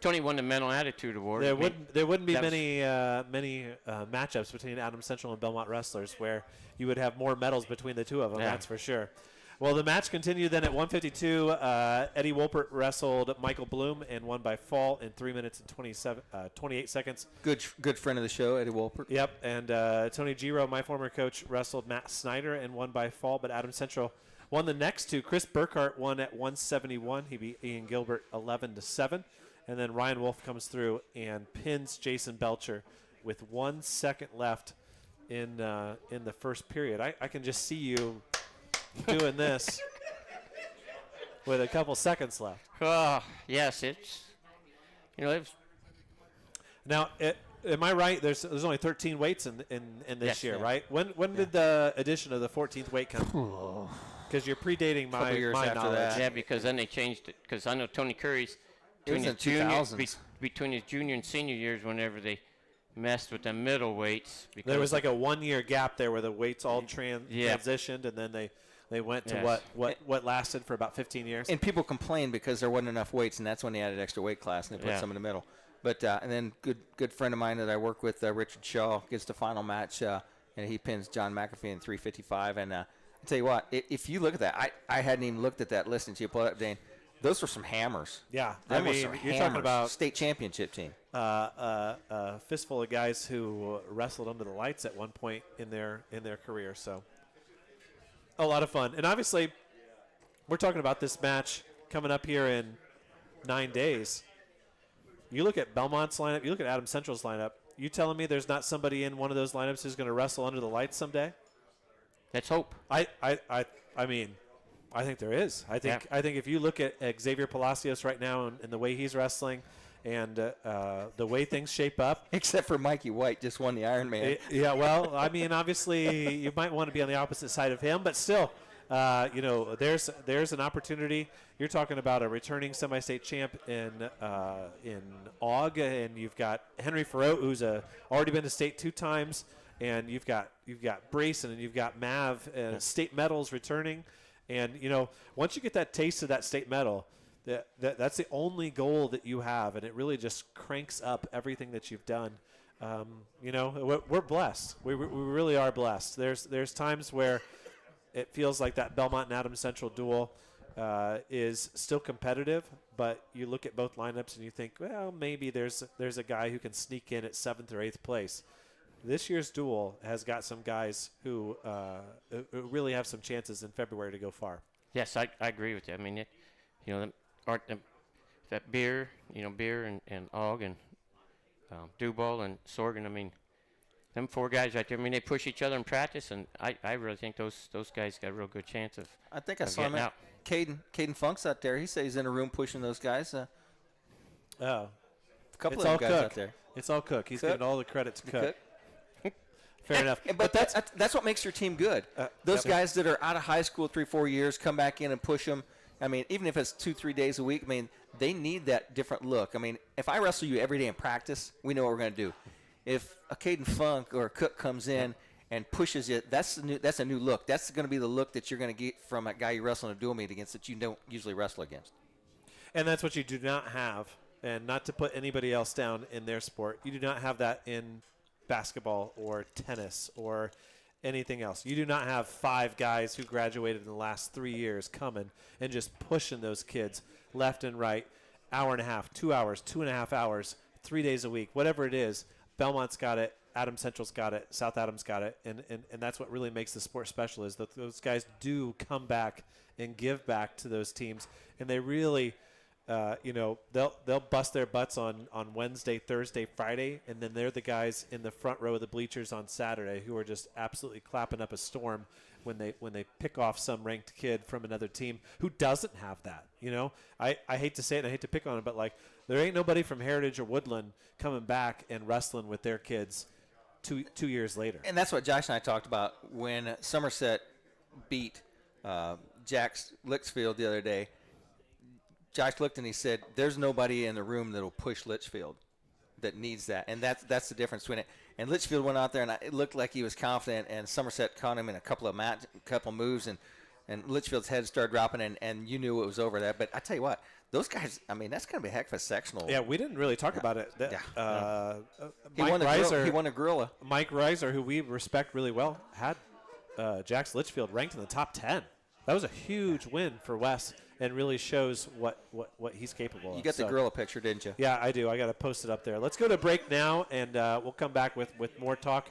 Tony won the Mental Attitude Award. There wouldn't be many matchups between Adams Central and Belmont wrestlers where you would have more medals between the 2 of them. Yeah. That's for sure. Well, the match continued then at 152. Eddie Wolpert wrestled Michael Bloom and won by fall in 3 minutes and 28 seconds. Good friend of the show, Eddie Wolpert. Yep, and Tony Giro, my former coach, wrestled Matt Snyder and won by fall, but Adams Central won the next 2. Chris Burkhart won at 171. He beat Ian Gilbert 11-7. And then Ryan Wolf comes through and pins Jason Belcher with 1 second left in the first period. I can just see you doing this with a couple seconds left. Oh, yes, it's Now, am I right? There's only 13 weights in this year, right? When did the addition of the 14th weight come? Because you're predating my knowledge. That. Yeah, because then they changed it. Because I know Tony Curry's between his junior and senior years, whenever they messed with the middle weights. There was like a 1-year gap there where the weights all transitioned, and then they went to what lasted for about 15 years. And people complained because there wasn't enough weights, and that's when they added extra weight class and they put some in the middle. But and then good friend of mine that I work with, Richard Shaw, gets the final match, and he pins John McAfee in 355. And I'll tell you what, if you look at that, I hadn't even looked at that list until you pulled it up, Dane. Those were some hammers. Yeah, you're talking about state championship team. A fistful of guys who wrestled under the lights at one point in their career. So a lot of fun. And obviously, we're talking about this match coming up here in 9 days. You look at Belmont's lineup, you look at Adams Central's lineup, you telling me there's not somebody in one of those lineups who's going to wrestle under the lights someday? Let's hope. I mean, I think there is. I think if you look at Xavier Palacios right now and the way he's wrestling and the way things shape up. Except for Mikey White just won the Ironman. Yeah, well, I mean, obviously you might want to be on the opposite side of him, but still, there's an opportunity. You're talking about a returning semi-state champ in AUG, and you've got Henry Farrow, who's already been to state 2 times, and you've got Brayson and you've got Mav, state medals returning, and once you get that taste of that state medal, that's the only goal that you have, and it really just cranks up everything that you've done. We're blessed. We really are blessed. There's times where it feels like that Belmont and Adams Central duel is still competitive, but you look at both lineups and you think, well, maybe there's a guy who can sneak in at 7th or 8th place. This year's duel has got some guys who really have some chances in February to go far. Yes, I agree with you. I mean, that Beer and AUG and Duval and Sorgan, I mean, them 4 guys right there, I mean, they push each other in practice, and I really think those guys got a real good chance of I think I saw him out. Caden Funk's out there. He says he's in a room pushing those guys. A couple of guys out there. It's all Cook. He's getting all the credit to Cook. Fair enough. But that's what makes your team good. Those guys that are out of high school 3-4 years come back in and push them. I mean, even if it's 2-3 days a week, I mean, they need that different look. I mean, if I wrestle you every day in practice, we know what we're going to do. If a Caden Funk or a Cook comes in and pushes you, that's a new look. That's going to be the look that you're going to get from a guy you wrestle in a dual meet against that you don't usually wrestle against. And that's what you do not have, and not to put anybody else down in their sport, you do not have that in basketball or tennis or anything else. You do not have 5 guys who graduated in the last 3 years coming and just pushing those kids left and right, hour and a half, 2 hours, 2.5 hours, 3 days a week, whatever it is. Belmont's got it, Adams Central's got it, South Adams got it, and that's what really makes the sport special is that those guys do come back and give back to those teams, and they really they'll bust their butts on Wednesday, Thursday, Friday, and then they're the guys in the front row of the bleachers on Saturday who are just absolutely clapping up a storm when they pick off some ranked kid from another team who doesn't have that. I hate to say it and I hate to pick on it, but like there ain't nobody from Heritage or Woodland coming back and wrestling with their kids two years later. And that's what Josh and I talked about when Somerset beat Jack's Litchfield the other day. Josh looked and he said, there's nobody in the room that will push Litchfield that needs that. And that's the difference between it. And Litchfield went out there, and it looked like he was confident, and Somerset caught him in a couple of moves, and Litchfield's head started dropping, and you knew it was over that. But I tell you what, those guys, I mean, that's going to be a heck of a sectional. Yeah, we didn't really talk about it. He won a gorilla. Mike Reiser, who we respect really well, had Jax Litchfield ranked in the top 10. That was a huge win for Wes and really shows what he's capable of. You got the gorilla picture, didn't you? Yeah, I do. I got to post it up there. Let's go to break now, and we'll come back with more talk.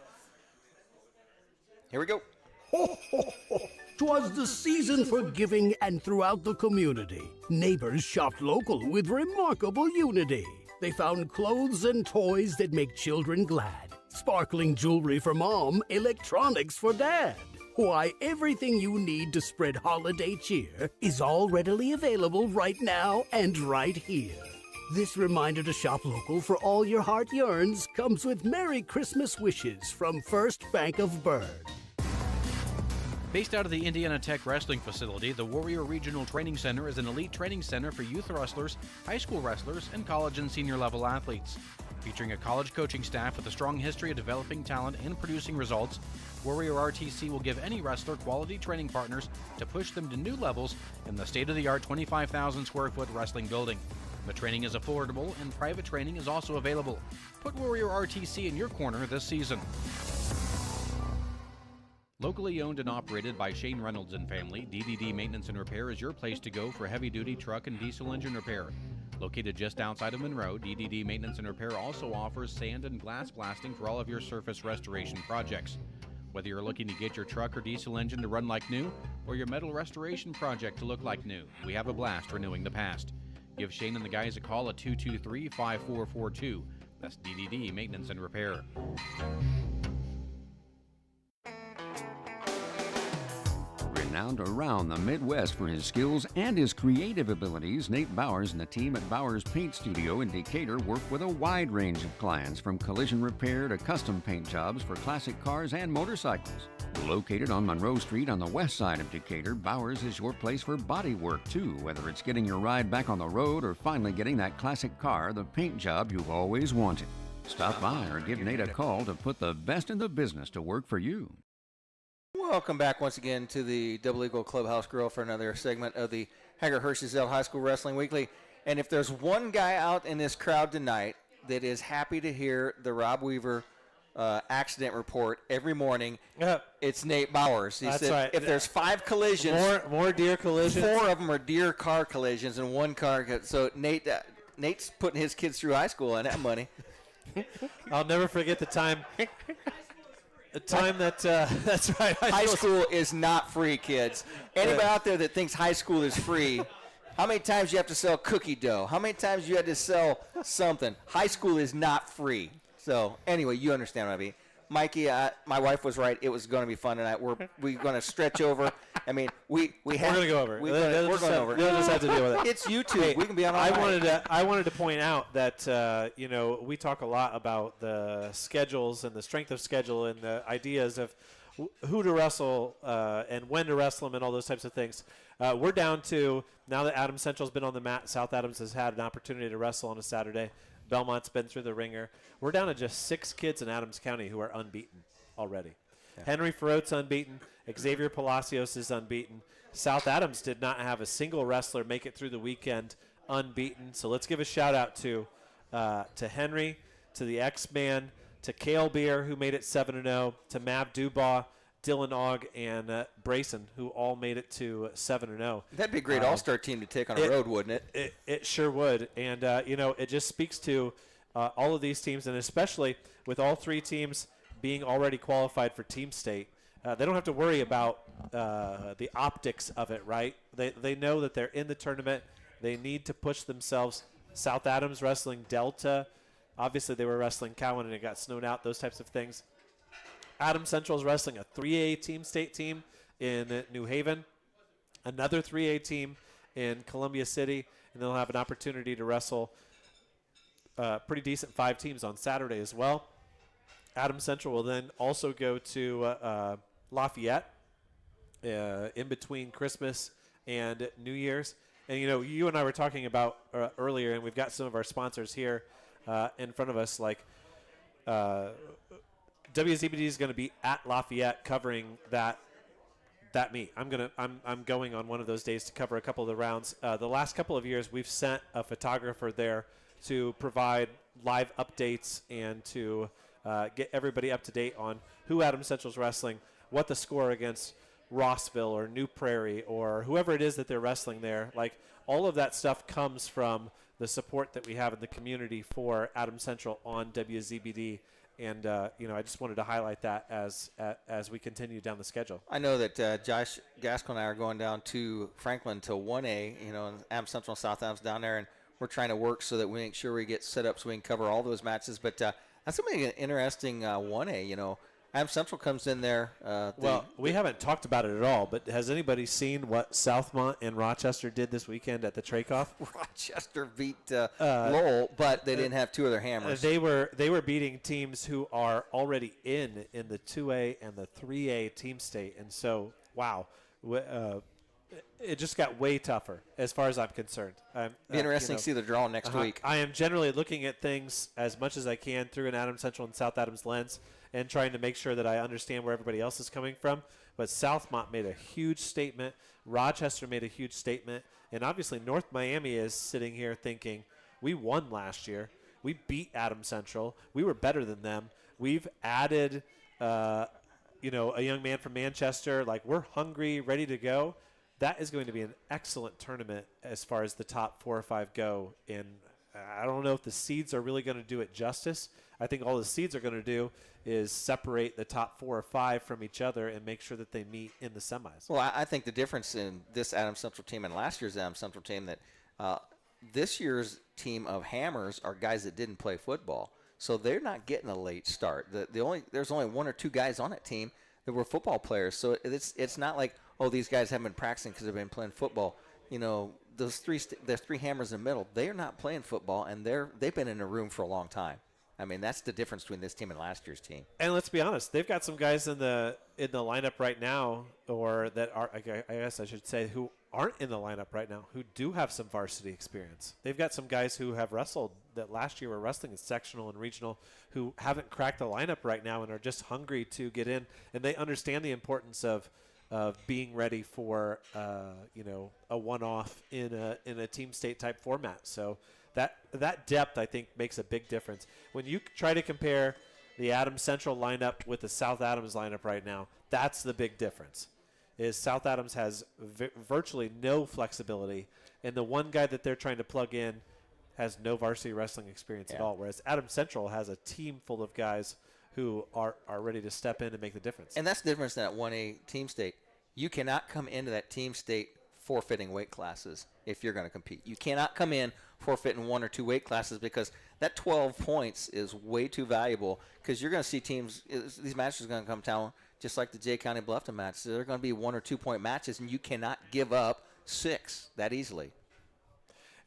Here we go. Ho, ho, ho. 'Twas the season for giving, and throughout the community, neighbors shopped local with remarkable unity. They found clothes and toys that make children glad, sparkling jewelry for mom, electronics for dad. Why, everything you need to spread holiday cheer is all readily available right now and right here. This reminder to shop local for all your heart yearns comes with Merry Christmas wishes from First Bank of Bird. Based out of the Indiana Tech Wrestling Facility, the Warrior Regional Training Center is an elite training center for youth wrestlers, high school wrestlers, and college and senior level athletes. Featuring a college coaching staff with a strong history of developing talent and producing results, Warrior RTC will give any wrestler quality training partners to push them to new levels in the state-of-the-art 25,000 square foot wrestling building. The training is affordable and private training is also available. Put Warrior RTC in your corner this season. Locally owned and operated by Shane Reynolds and family, DDD Maintenance and Repair is your place to go for heavy-duty truck and diesel engine repair. Located just outside of Monroe, DDD Maintenance and Repair also offers sand and glass blasting for all of your surface restoration projects. Whether you're looking to get your truck or diesel engine to run like new, or your metal restoration project to look like new, we have a blast renewing the past. Give Shane and the guys a call at 223-5442. That's DDD Maintenance and Repair. Renowned around the Midwest for his skills and his creative abilities, Nate Bowers and the team at Bowers Paint Studio in Decatur work with a wide range of clients, from collision repair to custom paint jobs for classic cars and motorcycles. Located on Monroe Street on the west side of Decatur, Bowers is your place for body work too, whether it's getting your ride back on the road or finally getting that classic car, the paint job you've always wanted. Stop by or give Nate a call to put the best in the business to work for you. Welcome back once again to the Double Eagle Clubhouse Grille for another segment of the Haggard Hirschy Zelt High School Wrestling Weekly. And if there's one guy out in this crowd tonight that is happy to hear the Rob Weaver accident report every morning, it's Nate Bowers. He said, right. If there's 5 collisions, more deer collisions, 4 of them are deer car collisions and 1 car. So Nate's putting his kids through high school on that money. I'll never forget the time. The time that that's right. High school is not free, kids. Anybody out there that thinks high school is free, how many times you have to sell cookie dough? How many times you had to sell something? High school is not free. So anyway, you understand what I mean. Mikey, my wife was right. It was going to be fun tonight. We're going to stretch over. I mean, we're going to go over. We're going over. They'll just have to deal with it. It's YouTube. Hey, we can be on. I wanted to point out that we talk a lot about the schedules and the strength of schedule and the ideas of who to wrestle and when to wrestle them and all those types of things. We're down to, now that Adams Central's been on the mat, South Adams has had an opportunity to wrestle on a Saturday. Belmont's been through the ringer. We're down to just 6 kids in Adams County who are unbeaten already. Yeah. Henry Ferrot's unbeaten. Xavier Palacios is unbeaten. South Adams did not have a single wrestler make it through the weekend unbeaten. So let's give a shout out to Henry, to the X-Man, to Cale Beer, who made it 7-0, to Mav Dubois, Dylan Ogg, and Brayson, who all made it to 7-0. That'd be a great all-star team to take on a road, wouldn't it? It sure would. And, it just speaks to all of these teams, and especially with all 3 teams being already qualified for Team State. They don't have to worry about the optics of it, right? They know that they're in the tournament. They need to push themselves. South Adams wrestling Delta. Obviously, they were wrestling Cowan, and it got snowed out, those types of things. Adams Central is wrestling a 3A Team State team in New Haven, another 3A team in Columbia City, and they'll have an opportunity to wrestle pretty decent 5 teams on Saturday as well. Adams Central will then also go to Lafayette in between Christmas and New Year's. And, you and I were talking about earlier, and we've got some of our sponsors here in front of us, like WZBD is going to be at Lafayette covering that meet. I'm going on one of those days to cover a couple of the rounds. The last couple of years, we've sent a photographer there to provide live updates and to get everybody up to date on who Adams Central's wrestling, what the score against Rossville or New Prairie or whoever it is that they're wrestling there. Like, all of that stuff comes from the support that we have in the community for Adams Central on WZBD. And, I just wanted to highlight that as we continue down the schedule. I know that Josh Gaskell and I are going down to Franklin to 1A, and Adams Central and South Adams down there, and we're trying to work so that we make sure we get set up so we can cover all those matches. But that's going to be an interesting 1A, Adams Central comes in there. We haven't talked about it at all, but has anybody seen what Southmont and Rochester did this weekend at the Trakeoff? Rochester beat Lowell, but they didn't have 2 of their hammers. They were beating teams who are already in the 2A and the 3A Team State, and so, wow. It just got way tougher as far as I'm concerned. Be interesting to see the draw next week. I am generally looking at things as much as I can through an Adams Central and South Adams lens and trying to make sure that I understand where everybody else is coming from. But Southmont made a huge statement. Rochester made a huge statement. And obviously North Miami is sitting here thinking, we won last year. We beat Adams Central. We were better than them. We've added, a young man from Manchester. Like, we're hungry, ready to go. That is going to be an excellent tournament as far as the top 4 or 5 go in I don't know if the seeds are really going to do it justice. I think all the seeds are going to do is separate the top 4 or 5 from each other and make sure that they meet in the semis. Well, I think the difference in this Adams Central team and last year's Adams Central team that this year's team of Hammers are guys that didn't play football, so they're not getting a late start. There's only 1 or 2 guys on that team that were football players, so it's not like, oh, these guys haven't been practicing because they've been playing football. You know, there's 3 Hammers in the middle. They are not playing football, and they've been in a room for a long time. I mean, that's the difference between this team and last year's team. And let's be honest, they've got some guys in the lineup right now, or that are, I guess I should say, who aren't in the lineup right now, who do have some varsity experience. They've got some guys who have wrestled that last year were wrestling in sectional and regional, who haven't cracked the lineup right now and are just hungry to get in, and they understand the importance of being ready for a one-off in a team state type format. So that depth, I think, makes a big difference. When you try to compare the Adams Central lineup with the South Adams lineup right now, that's the big difference. Is South Adams has virtually no flexibility, and the one guy that they're trying to plug in has no varsity wrestling experience at all, whereas Adams Central has a team full of guys who are ready to step in and make the difference. And that's the difference in that 1A team state. You cannot come into that team state forfeiting weight classes if you're going to compete. You cannot come in forfeiting 1 or 2 weight classes, because that 12 points is way too valuable, because you're going to see teams, these matches are going to come down just like the Jay County Bluffton match. They're going to be 1 or 2 point matches, and you cannot give up 6 that easily.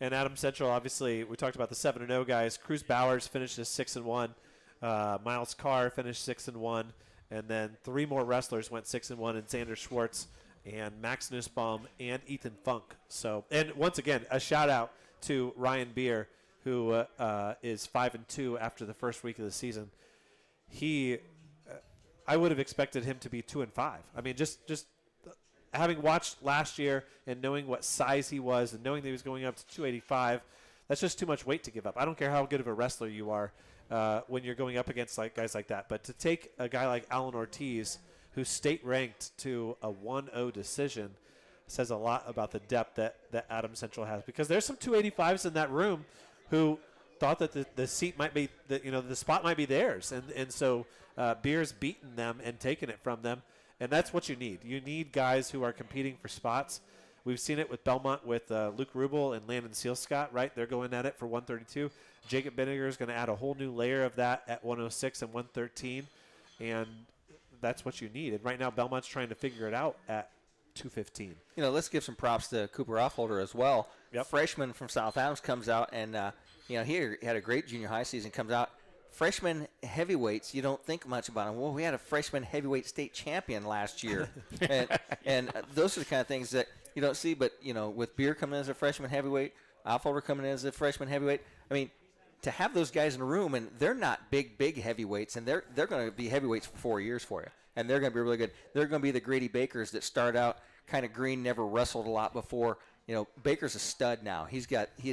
And Adams Central, obviously, we talked about the 7-0 guys. Cruz Bowers finished as 6-1. Miles Carr finished 6-1. And then 3 more wrestlers went 6-1, and Xander Schwartz and Max Nussbaum and Ethan Funk. So, and once again, a shout out to Ryan Beer, who is 5-2 after the first week of the season. I would have expected him to be 2-5. I mean, just having watched last year and knowing what size he was and knowing that he was going up to 285, that's just too much weight to give up. I don't care how good of a wrestler you are when you're going up against guys like that. But to take a guy like Alan Ortiz, who's state ranked, to a 1-0 decision says a lot about the depth that Adams Central has, because there's some 285s in that room who thought that the seat might be, the spot might be theirs. And so Beer's beaten them and taken it from them. And that's what you need. You need guys who are competing for spots. We've seen it with Belmont with Luke Rubel and Landon Sealscott, right? They're going at it for 132. Jacob Benninger is going to add a whole new layer of that at 106 and 113. And that's what you need. And right now, Belmont's trying to figure it out at 215. Let's give some props to Cooper Offholder as well. Yep. Freshman from South Adams comes out, and he had a great junior high season, comes out. Freshman heavyweights, you don't think much about them. Well, we had a freshman heavyweight state champion last year. and those are the kind of things that you don't see. But, with Beer coming in as a freshman heavyweight, Offholder coming in as a freshman heavyweight, I mean, to have those guys in a room, and they're not big heavyweights, and they're going to be heavyweights for 4 years for you, and they're going to be really good. They're going to be the Grady Bakers that start out kind of green, never wrestled a lot before. Baker's a stud now. He's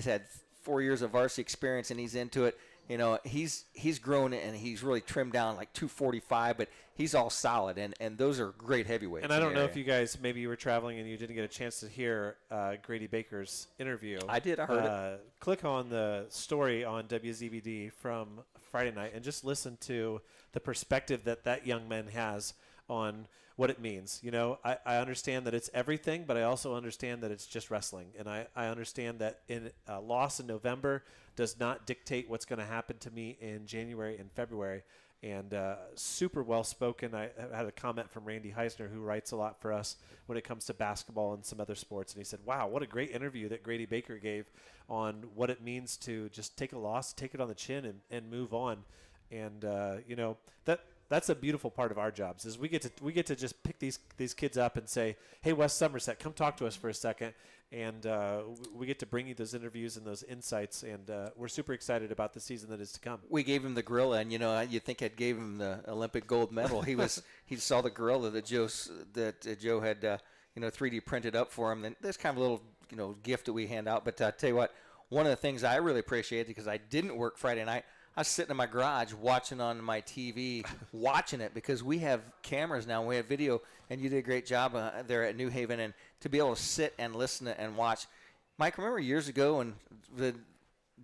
had 4 years of varsity experience, and he's into it. He's grown and he's really trimmed down like 245, but he's all solid, and those are great heavyweights. And I don't know if you guys, maybe you were traveling and you didn't get a chance to hear Grady Baker's interview. I did. I heard it. Click on the story on WZBD from Friday night and just listen to the perspective that young man has on what it means. I understand that it's everything, but I also understand that it's just wrestling. And I understand that a loss in November does not dictate what's going to happen to me in January and February. And super well-spoken. I had a comment from Randy Heisner, who writes a lot for us when it comes to basketball and some other sports. And he said, wow, what a great interview that Grady Baker gave on what it means to just take a loss, take it on the chin, and move on. And, that's a beautiful part of our jobs, is we get to just pick these kids up and say, hey, West Somerset, come talk to us for a second. And we get to bring you those interviews and those insights, and we're super excited about the season that is to come. We gave him the gorilla, and you think I'd gave him the Olympic gold medal. He saw the gorilla that Joe had 3D printed up for him. And there's kind of a little gift that we hand out. But tell you what, one of the things I really appreciated, because I didn't work Friday night, I was sitting in my garage watching on my TV, watching it, because we have cameras now, we have video, and you did a great job there at New Haven. And to be able to sit and listen and watch. Mike, remember years ago when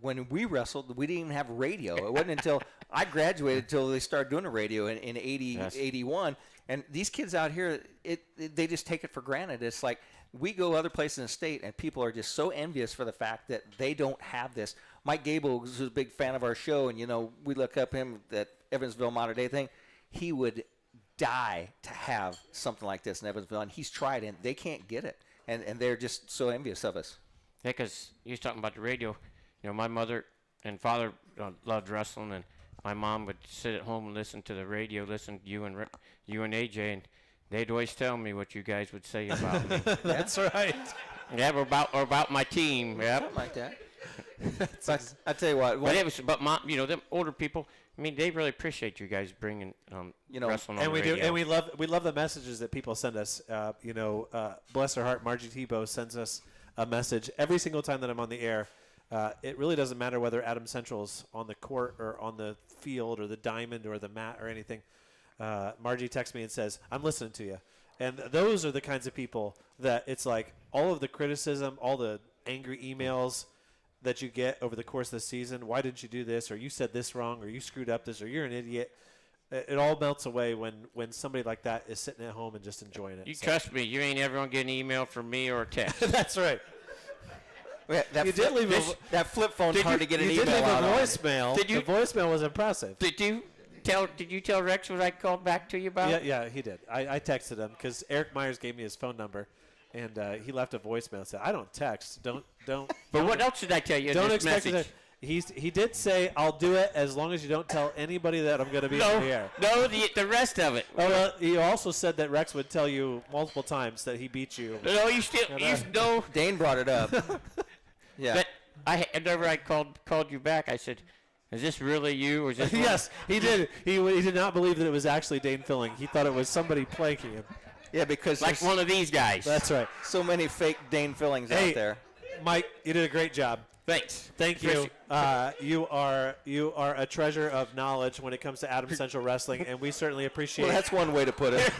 when we wrestled, we didn't even have radio. It wasn't until I graduated until they started doing a radio in 80, 81. And these kids out here, they just take it for granted. It's like we go other places in the state, and people are just so envious for the fact that they don't have this. Mike Gable was a big fan of our show, and, we look up him, that Evansville Modern Day thing. He would die to have something like this in Evansville, and he's tried, and they can't get it. And they're just so envious of us. Yeah, because he was talking about the radio. My mother and father loved wrestling, and my mom would sit at home and listen to the radio, listen to you and AJ, and they'd always tell me what you guys would say about me. That's right. Yeah, or about my team. Yeah, something like that. But I tell you what. But mom, them older people. I mean, they really appreciate you guys bringing wrestling on the radio. And we love the messages that people send us. Bless her heart, Margie Tebow sends us a message every single time that I'm on the air. It really doesn't matter whether Adams Central's on the court or on the field or the diamond or the mat or anything. Margie texts me and says, "I'm listening to you." And those are the kinds of people that it's like all of the criticism, all the angry emails that you get over the course of the season. Why didn't you do this? Or you said this wrong, or you screwed up this, or you're an idiot. It all melts away when somebody like that is sitting at home and just enjoying it. You trust me, you ain't ever going to get an email from me or a text. That's right. That flip phone's hard to get an email out. You did leave a voicemail. The voicemail was impressive. Did you tell Rex what I called back to you about? Yeah, he did. I texted him because Eric Myers gave me his phone number, and he left a voicemail and said, "I don't text. Don't." But what else did I tell you in don't this expect message? He did say, "I'll do it as long as you don't tell anybody that I'm going to be on the air." No, the rest of it. Oh, well, he also said that Rex would tell you multiple times that he beat you. No, you still no. Dane brought it up. Yeah. But whenever I called you back, I said, "Is this really you, or is this?" Yes, he did. He did not believe that it was actually Dane Filling. He thought it was somebody playing him. Yeah, because like one of these guys. That's right. So many fake Dane Fillings out there. Mike, you did a great job. Thanks. Thank you. You are a treasure of knowledge when it comes to Adams Central Wrestling, and we certainly appreciate. Well, that's one way to put it.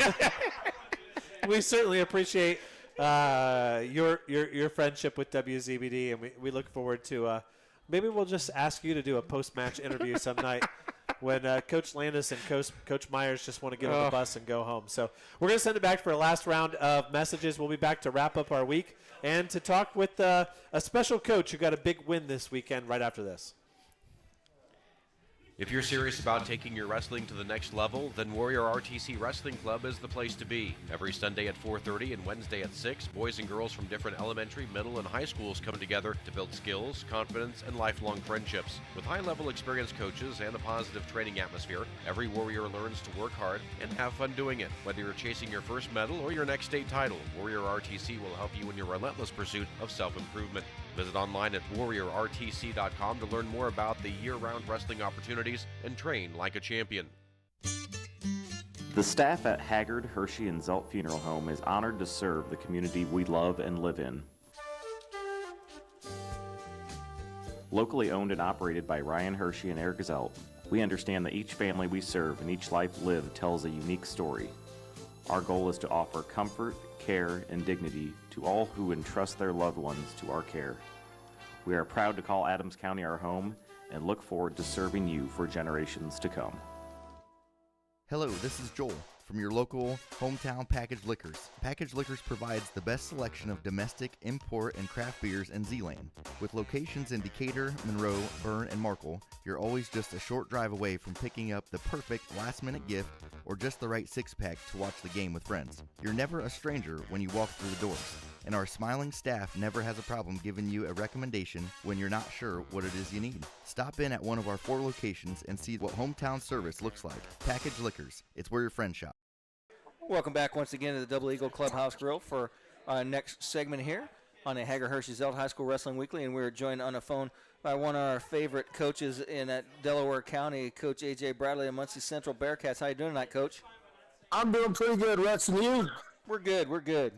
We certainly appreciate your friendship with WZBD, and we look forward to maybe we'll just ask you to do a post-match interview some night when Coach Landis and Coach Myers just want to get on the bus and go home. So we're going to send it back for a last round of messages. We'll be back to wrap up our week and to talk with a special coach who got a big win this weekend right after this. If you're serious about taking your wrestling to the next level, then Warrior RTC Wrestling Club is the place to be. Every Sunday at 4:30 and Wednesday at 6, boys and girls from different elementary, middle, and high schools come together to build skills, confidence, and lifelong friendships. With high-level experienced coaches and a positive training atmosphere, every Warrior learns to work hard and have fun doing it. Whether you're chasing your first medal or your next state title, Warrior RTC will help you in your relentless pursuit of self-improvement. Visit online at warriorrtc.com to learn more about the year-round wrestling opportunities and train like a champion. The staff at Haggard, Hirschy, and Zelt Funeral Home is honored to serve the community we love and live in. Locally owned and operated by Ryan Hirschy and Eric Zelt, we understand that each family we serve and each life lived tells a unique story. Our goal is to offer comfort, care, and dignity to all who entrust their loved ones to our care. We are proud to call Adams County our home and look forward to serving you for generations to come. Hello, this is Joel from your local hometown Package Liquors. Package Liquors provides the best selection of domestic, import, and craft beers in Zeeland. With locations in Decatur, Monroe, Bern, and Markle, you're always just a short drive away from picking up the perfect last-minute gift or just the right six-pack to watch the game with friends. You're never a stranger when you walk through the doors, and our smiling staff never has a problem giving you a recommendation when you're not sure what it is you need. Stop in at one of our 4 locations and see what hometown service looks like. Package Liquors, it's where your friends shop. Welcome back once again to the Double Eagle Clubhouse Grille for our next segment here on the Haggard Hirschy Zelt High School Wrestling Weekly, and we're joined on the phone by one of our favorite coaches in Delaware County, Coach A.J. Bradley of Muncie Central Bearcats. How you doing tonight, Coach? I'm doing pretty good, Rex, and you? We're good.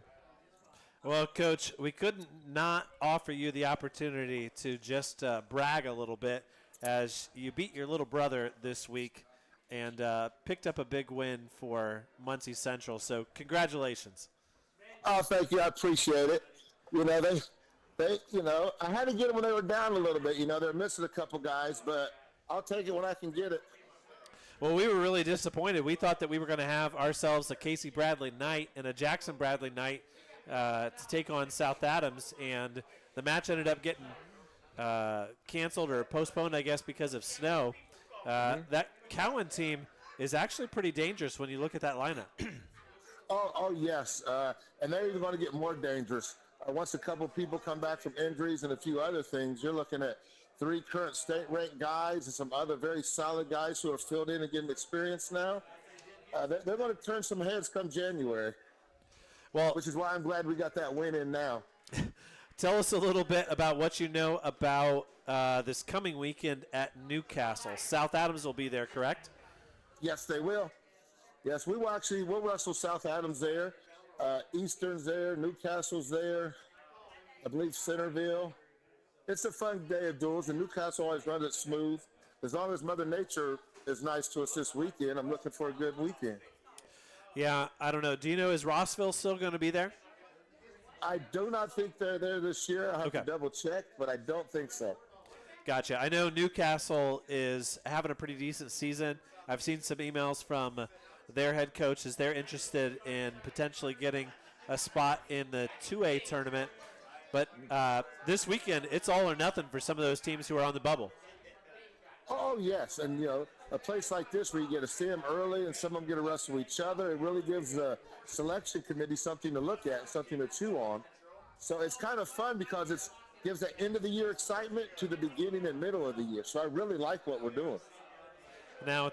Well, Coach, we couldn't not offer you the opportunity to just brag a little bit as you beat your little brother this week and picked up a big win for Muncie Central. So congratulations. Oh, thank you. I appreciate it. You know, I had to get them when they were down a little bit. They're missing a couple guys, but I'll take it when I can get it. Well, we were really disappointed. We thought that we were going to have ourselves a Casey Bradley night and a Jackson Bradley night to take on South Adams, and the match ended up getting canceled or postponed, I guess, because of snow. That Cowan team is actually pretty dangerous when you look at that lineup. Oh yes, and they're even going to get more dangerous. Once a couple people come back from injuries and a few other things, you're looking at 3 current state-ranked guys and some other very solid guys who are filled in and getting experience now. They're going to turn some heads come January, which is why I'm glad we got that win in now. Tell us a little bit about what you know about this coming weekend at Newcastle. South Adams will be there, correct? Yes, they will. Yes, we'll wrestle South Adams there. Eastern's there. Newcastle's there. I believe Centerville. It's a fun day of duels, and Newcastle always runs it smooth. As long as Mother Nature is nice to us this weekend, I'm looking for a good weekend. Yeah, I don't know. Do you know, is Rossville still going to be there? I do not think they're there this year. I'll have to double check, but I don't think so. Gotcha. I know Newcastle is having a pretty decent season. I've seen some emails from their head coach as they're interested in potentially getting a spot in the 2A tournament. But this weekend, it's all or nothing for some of those teams who are on the bubble. Oh, yes. And, a place like this where you get to see them early and some of them get to wrestle each other, it really gives the selection committee something to look at, something to chew on. So it's kind of fun because it gives the end-of-the-year excitement to the beginning and middle of the year. So I really like what we're doing. Now,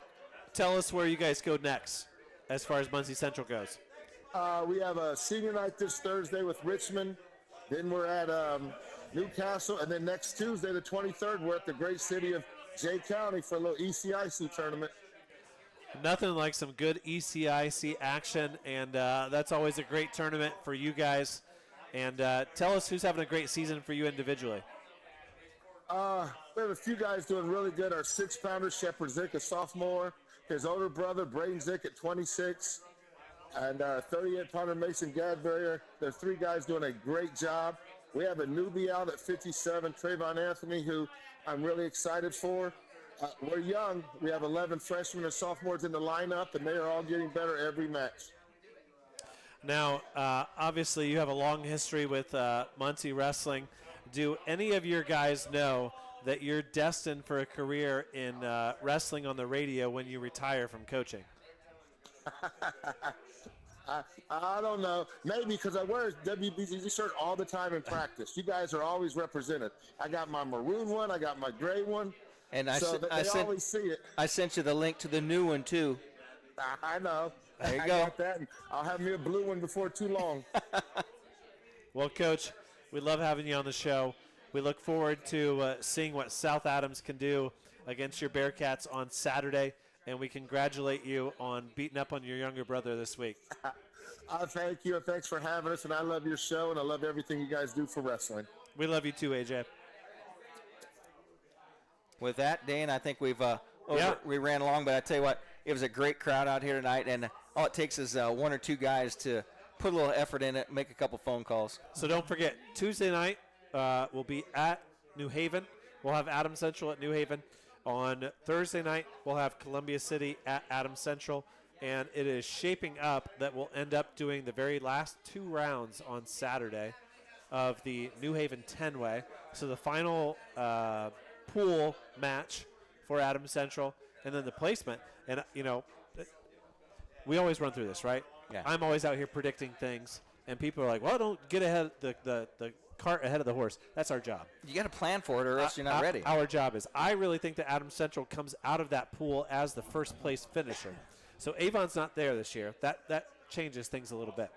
tell us where you guys go next as far as Muncie Central goes. We have a senior night this Thursday with Richmond. Then we're at Newcastle. And then next Tuesday, the 23rd, we're at the great city of Jay County for a little ECIC tournament. Nothing like some good ECIC action, and that's always a great tournament for you guys. And tell us who's having a great season for you individually. We have a few guys doing really good. Our 6-pounder, Shepard Zick, a sophomore. His older brother, Braden Zick, at 26. And 38-pounder, Mason Gadberrier. There are 3 guys doing a great job. We have a newbie out at 57, Trayvon Anthony, who I'm really excited for. We're young. We have 11 freshmen and sophomores in the lineup, and they are all getting better every match. Now, obviously, you have a long history with Muncie Wrestling. Do any of your guys know that you're destined for a career in wrestling on the radio when you retire from coaching? I don't know. Maybe because I wear a WBGG shirt all the time in practice. You guys are always represented. I got my maroon one. I got my gray one. And they always see it. I sent you the link to the new one, too. I know. There you I go. got that, and I'll have me a blue one before too long. Well, Coach, we love having you on the show. We look forward to seeing what South Adams can do against your Bearcats on Saturday. And we congratulate you on beating up on your younger brother this week. Thank you, and thanks for having us. And I love your show, and I love everything you guys do for wrestling. We love you too, AJ. With that, Dane, I think we ran along, but I tell you what, it was a great crowd out here tonight, and all it takes is 1 or 2 guys to put a little effort in it, make a couple phone calls. So don't forget, Tuesday night we'll be at New Haven. We'll have Adams Central at New Haven. On Thursday night, we'll have Columbia City at Adams Central, and it is shaping up that we'll end up doing the very last 2 rounds on Saturday of the New Haven 10-way. So the final pool match for Adams Central, and then the placement. And, we always run through this, right? Yeah. I'm always out here predicting things, and people are like, well, don't get ahead the cart ahead of the horse. That's our job. You got to plan for it or else you're not ready. Our job is, I really think that Adams Central comes out of that pool as the first place finisher. So Avon's not there this year. That changes things a little bit.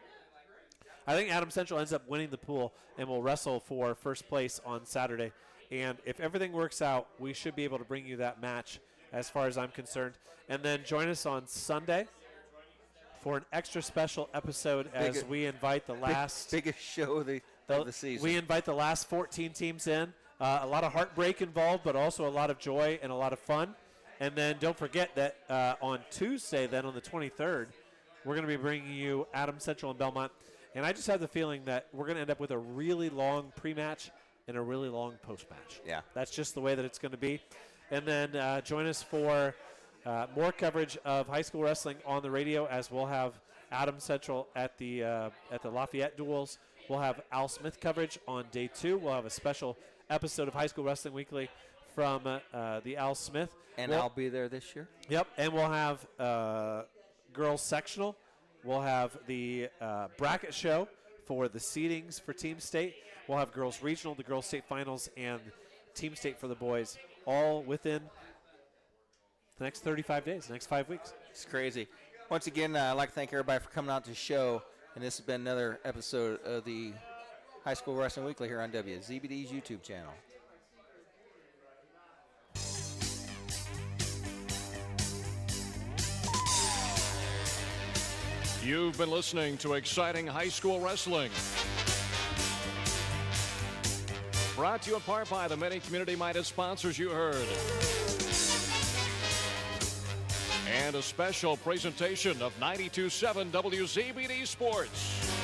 I think Adams Central ends up winning the pool and will wrestle for first place on Saturday. And if everything works out, we should be able to bring you that match as far as I'm concerned. And then join us on Sunday for an extra special episode as we invite the last biggest show of the season. We invite the last 14 teams in. A lot of heartbreak involved, but also a lot of joy and a lot of fun. And then don't forget that on Tuesday, then on the 23rd, we're going to be bringing you Adams Central and Belmont. And I just have the feeling that we're going to end up with a really long pre-match and a really long post-match. Yeah. That's just the way that it's going to be. And then join us for more coverage of high school wrestling on the radio, as we'll have Adam Central at the Lafayette duels. We'll have Al Smith coverage on day 2. We'll have a special episode of High School Wrestling Weekly from the Al Smith. And I'll be there this year. Yep, and we'll have girls sectional. We'll have the bracket show for the seedings for Team State. We'll have girls regional, the girls state finals, and Team State for the boys, all within the next 35 days, the next 5 weeks. It's crazy. Once again, I'd like to thank everybody for coming out to the show. And this has been another episode of the High School Wrestling Weekly here on WZBD's YouTube channel. You've been listening to exciting high school wrestling. Brought to you in part by the many community-minded sponsors you heard. And a special presentation of 92.7 WZBD Sports.